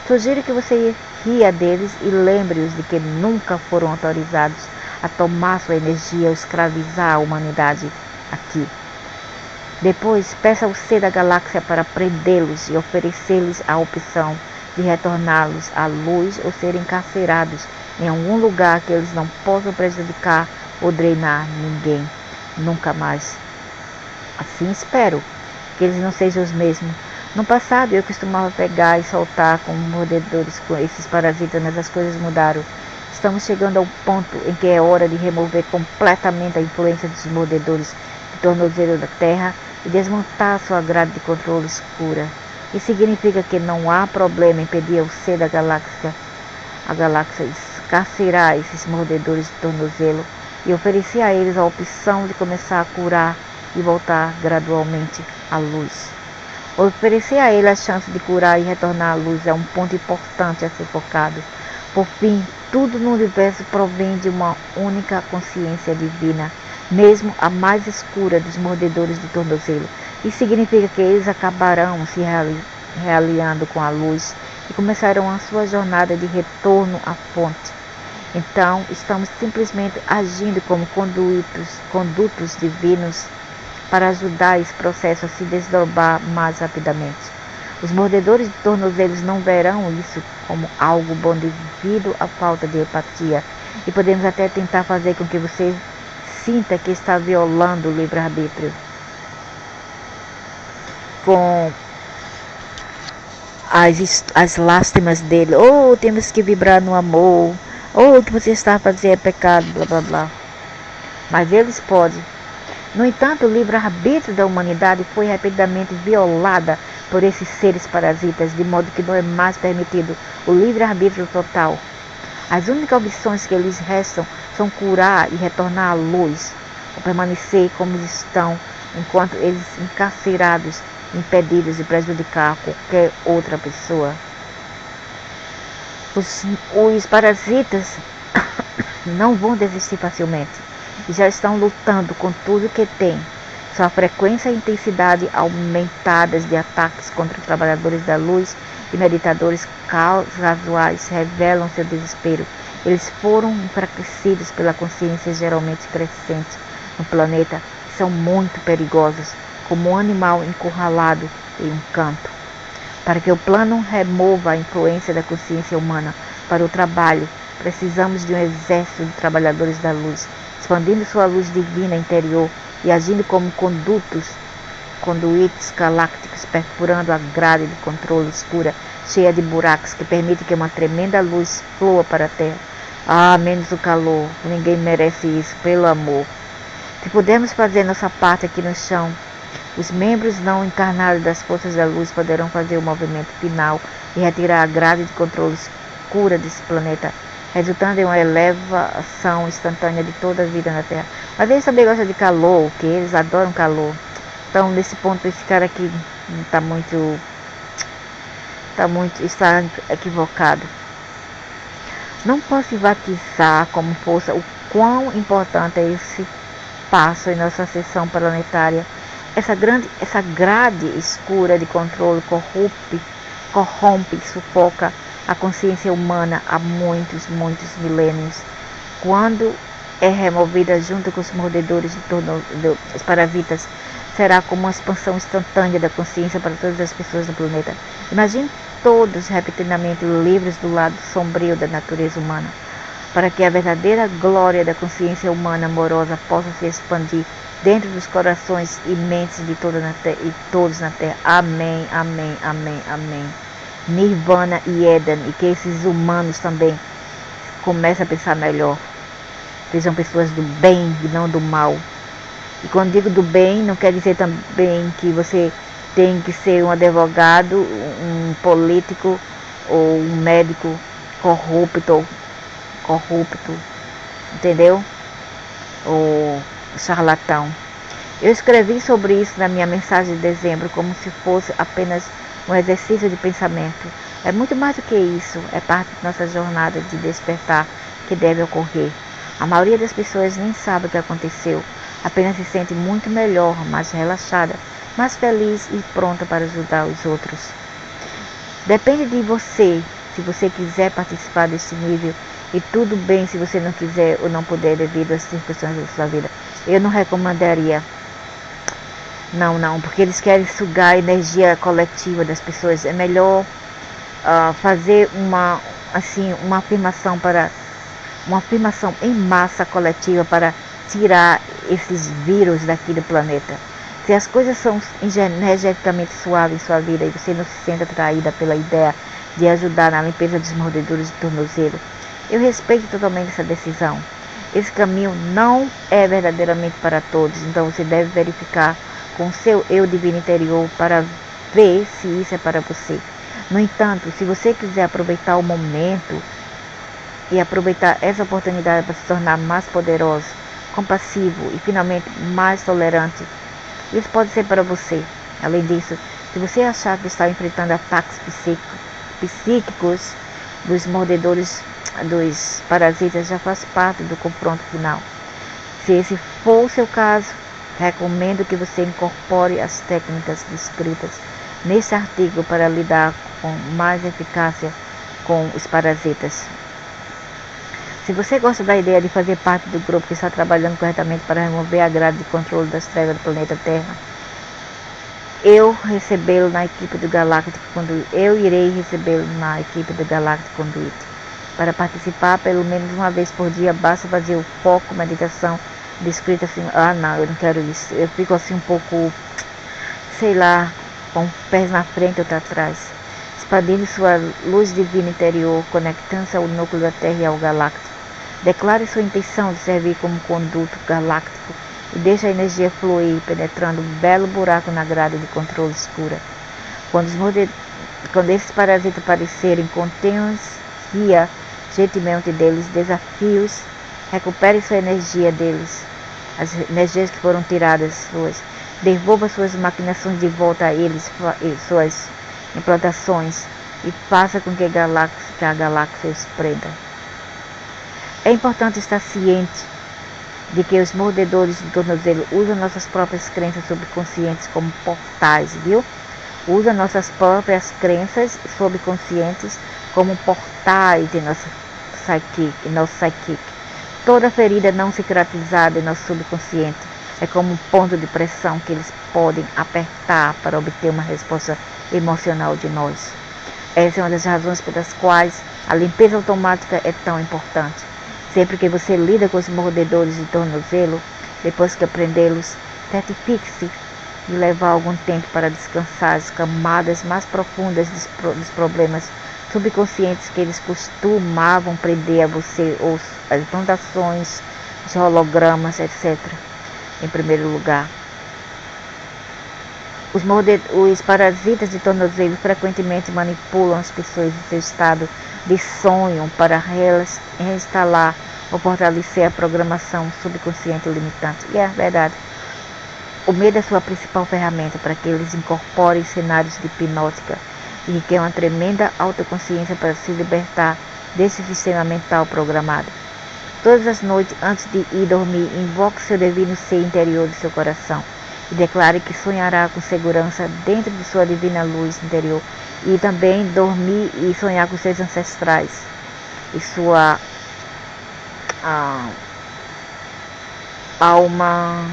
Sugiro que você ria deles e lembre-os de que nunca foram autorizados a tomar sua energia ou escravizar a humanidade aqui. Depois, peça ao ser da galáxia para prendê-los e oferecer-lhes a opção de retorná-los à luz ou serem encarcerados em algum lugar que eles não possam prejudicar ou drenar ninguém nunca mais. Assim espero que eles não sejam os mesmos. No passado eu costumava pegar e soltar com mordedores com esses parasitas, mas as coisas mudaram. Estamos chegando ao ponto em que é hora de remover completamente a influência dos mordedores de tornozelo da Terra e desmontar sua grade de controle escura. Isso significa que não há problema em pedir ao ser da galáxia, a galáxia escarcerar esses mordedores de tornozelo e oferecer a eles a opção de começar a curar e voltar gradualmente à luz. Oferecer a ele a chance de curar e retornar à luz é um ponto importante a ser focado. Por fim, tudo no universo provém de uma única consciência divina, mesmo a mais escura dos mordedores de tornozelo. Isso significa que eles acabarão se realinhando com a luz e começarão a sua jornada de retorno à fonte. Então, estamos simplesmente agindo como condutos divinos para ajudar esse processo a se desdobrar mais rapidamente. Os mordedores de tornozelos não verão isso como algo bom devido à falta de empatia, e podemos até tentar fazer com que você sinta que está violando o livre-arbítrio com as lástimas dele. Oh, temos que vibrar no amor. Oh, o que você está fazendo é pecado, blá blá blá. Mas eles podem. No entanto, o livre-arbítrio da humanidade foi rapidamente violada por esses seres parasitas, de modo que não é mais permitido o livre-arbítrio total. As únicas opções que lhes restam são curar e retornar à luz, ou permanecer como estão, enquanto eles encarcerados, impedidos de prejudicar qualquer outra pessoa. Os parasitas não vão desistir facilmente e já estão lutando com tudo que têm. Sua frequência e intensidade aumentadas de ataques contra trabalhadores da luz e meditadores casuais revelam seu desespero. Eles foram enfraquecidos pela consciência geralmente crescente no planeta, que são muito perigosos, como um animal encurralado em um canto. Para que o plano remova a influência da consciência humana para o trabalho, precisamos de um exército de trabalhadores da luz, expandindo sua luz divina interior e agindo como conduítes galácticos, perfurando a grade de controle escura, cheia de buracos, que permite que uma tremenda luz flua para a Terra. Ah, menos o calor. Ninguém merece isso, pelo amor. Se pudermos fazer nossa parte aqui no chão, os membros não encarnados das forças da luz poderão fazer o movimento final e retirar a grade de controle escura desse planeta, resultando em uma elevação instantânea de toda a vida na Terra. Mas eles também gostam de calor, que eles adoram calor. Então, nesse ponto, esse cara aqui está equivocado. Não posso enfatizar como força o quão importante é esse passo em nossa ascensão planetária. Essa grade escura de controle corrompe e sufoca a consciência humana há muitos milênios. Quando é removida junto com os mordedores dos parasitas, será como uma expansão instantânea da consciência para todas as pessoas do planeta. Imagine todos repetidamente livres do lado sombrio da natureza humana, para que a verdadeira glória da consciência humana amorosa possa se expandir dentro dos corações e mentes de todos na Terra. Amém, amém, amém, amém. Nirvana e Éden, e que esses humanos também comecem a pensar melhor. Sejam pessoas do bem e não do mal. E quando digo do bem, não quer dizer também que você tem que ser um advogado, um político ou um médico corrupto, entendeu? Ou charlatão. Eu escrevi sobre isso na minha mensagem de dezembro, como se fosse apenas um exercício de pensamento. É muito mais do que isso, é parte de nossa jornada de despertar que deve ocorrer. A maioria das pessoas nem sabe o que aconteceu, apenas se sente muito melhor, mais relaxada, mais feliz e pronta para ajudar os outros. Depende de você, se você quiser participar desse nível, e tudo bem se você não quiser ou não puder devido às circunstâncias da sua vida. Eu não recomendaria. Não, porque eles querem sugar a energia coletiva das pessoas. É melhor fazer uma afirmação em massa coletiva para tirar esses vírus daqui do planeta. Se as coisas são energeticamente suaves em sua vida e você não se sente atraída pela ideia de ajudar na limpeza dos mordedores de tornozelo, eu respeito totalmente essa decisão. Esse caminho não é verdadeiramente para todos, então você deve verificar com o seu eu divino interior para ver se isso é para você. No entanto, se você quiser aproveitar o momento e aproveitar essa oportunidade para se tornar mais poderoso, compassivo e finalmente mais tolerante, isso pode ser para você. Além disso, se você achar que está enfrentando ataques psíquicos dos mordedores, dos parasitas, já faz parte do confronto final. Se esse for o seu caso, recomendo que você incorpore as técnicas descritas nesse artigo para lidar com mais eficácia com os parasitas. Se você gosta da ideia de fazer parte do grupo que está trabalhando corretamente para remover a grade de controle das trevas do planeta Terra, eu irei recebê-lo na equipe do Galactic Conduit. Para participar pelo menos uma vez por dia, basta fazer o foco, meditação, descrita assim. Não, eu não quero isso. Eu fico assim um pouco, com os pés na frente ou atrás, expandindo sua luz divina interior, conectando-se ao núcleo da Terra e ao Galáctico. Declare sua intenção de servir como conduto galáctico e deixe a energia fluir, penetrando um belo buraco na grade de controle escura. Quando esses parasitas aparecerem, contenha gentilmente deles desafios, recupere sua energia deles, as energias que foram tiradas suas. Devolva suas maquinações de volta a eles, suas implantações, e faça com que a galáxia os prenda. É importante estar ciente de que os mordedores de tornozelo usam nossas próprias crenças subconscientes como portais, viu? Usam nossas próprias crenças subconscientes como portais em nosso psychic. Toda ferida não cicatrizada em nosso subconsciente é como um ponto de pressão que eles podem apertar para obter uma resposta emocional de nós. Essa é uma das razões pelas quais a limpeza automática é tão importante. Sempre que você lida com os mordedores de tornozelo, depois que aprendê-los, certifique-se de levar algum tempo para descansar as camadas mais profundas dos problemas subconscientes que eles costumavam prender a você, ou as implantações, os hologramas, etc. Em primeiro lugar, os parasitas de tornozelo frequentemente manipulam as pessoas em seu estado de sonho para reinstalar ou fortalecer a programação subconsciente limitante. E é verdade. O medo é sua principal ferramenta para que eles incorporem cenários de hipnótica e requer uma tremenda autoconsciência para se libertar desse sistema mental programado. Todas as noites, antes de ir dormir, invoque seu divino ser interior de seu coração e declare que sonhará com segurança dentro de sua divina luz interior, e também dormir e sonhar com seus ancestrais e sua alma,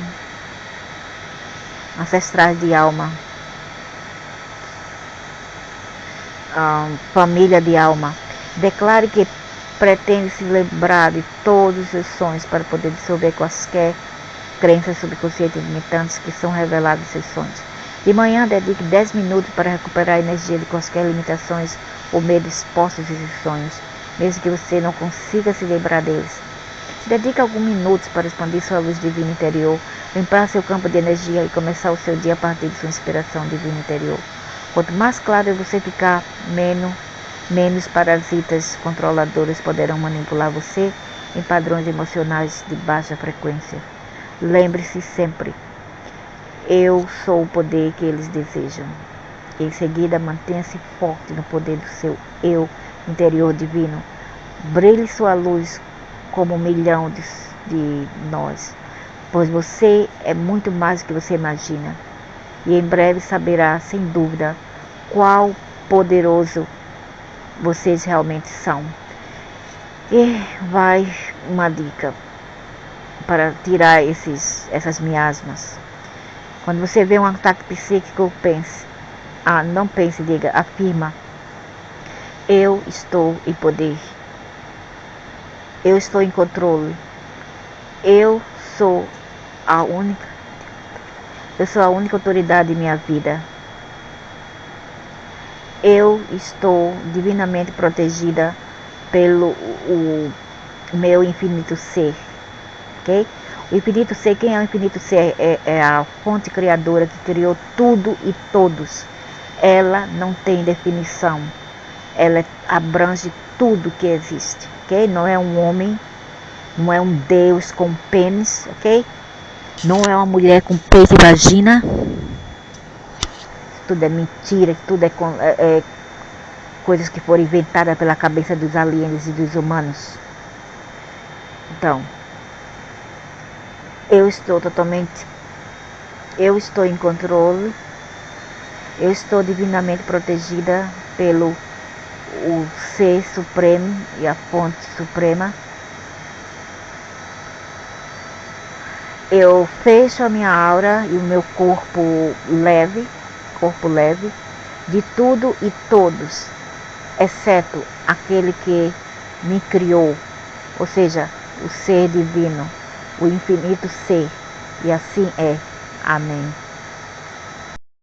ancestrais de alma, família de alma. Declare que pretende se lembrar de todos os seus sonhos para poder dissolver quaisquer crenças subconscientes limitantes que são reveladas em seus sonhos. De manhã, dedique 10 minutos para recuperar a energia de quaisquer limitações ou medo expostos nesses sonhos, mesmo que você não consiga se lembrar deles. Dedique alguns minutos para expandir sua luz divina interior, limpar seu campo de energia e começar o seu dia a partir de sua inspiração divina interior. Quanto mais claro você ficar, menos parasitas controladores poderão manipular você em padrões emocionais de baixa frequência. Lembre-se sempre, eu sou o poder que eles desejam. E em seguida, mantenha-se forte no poder do seu eu interior divino. Brilhe sua luz como 1.000.000 de nós, pois você é muito mais do que você imagina. E em breve saberá, sem dúvida, qual poderoso vocês realmente são. E vai uma dica para tirar essas miasmas. Quando você vê um ataque psíquico, pense. Não pense, diga, afirma. Eu estou em poder. Eu estou em controle. Eu sou a única autoridade em minha vida. Eu estou divinamente protegida pelo o meu infinito ser. Ok? O infinito ser, quem é o infinito ser? É a fonte criadora que criou tudo e todos. Ela não tem definição. Ela abrange tudo que existe. Ok? Não é um homem, não é um Deus com pênis, ok? Não é uma mulher com peito e vagina. Tudo é mentira, tudo é coisas que foram inventadas pela cabeça dos aliens e dos humanos. Então, eu estou em controle, eu estou divinamente protegida pelo o Ser Supremo e a Fonte Suprema. Eu fecho a minha aura e o meu corpo leve de tudo e todos, exceto aquele que me criou, ou seja, o ser divino, o infinito ser, e assim é. Amém.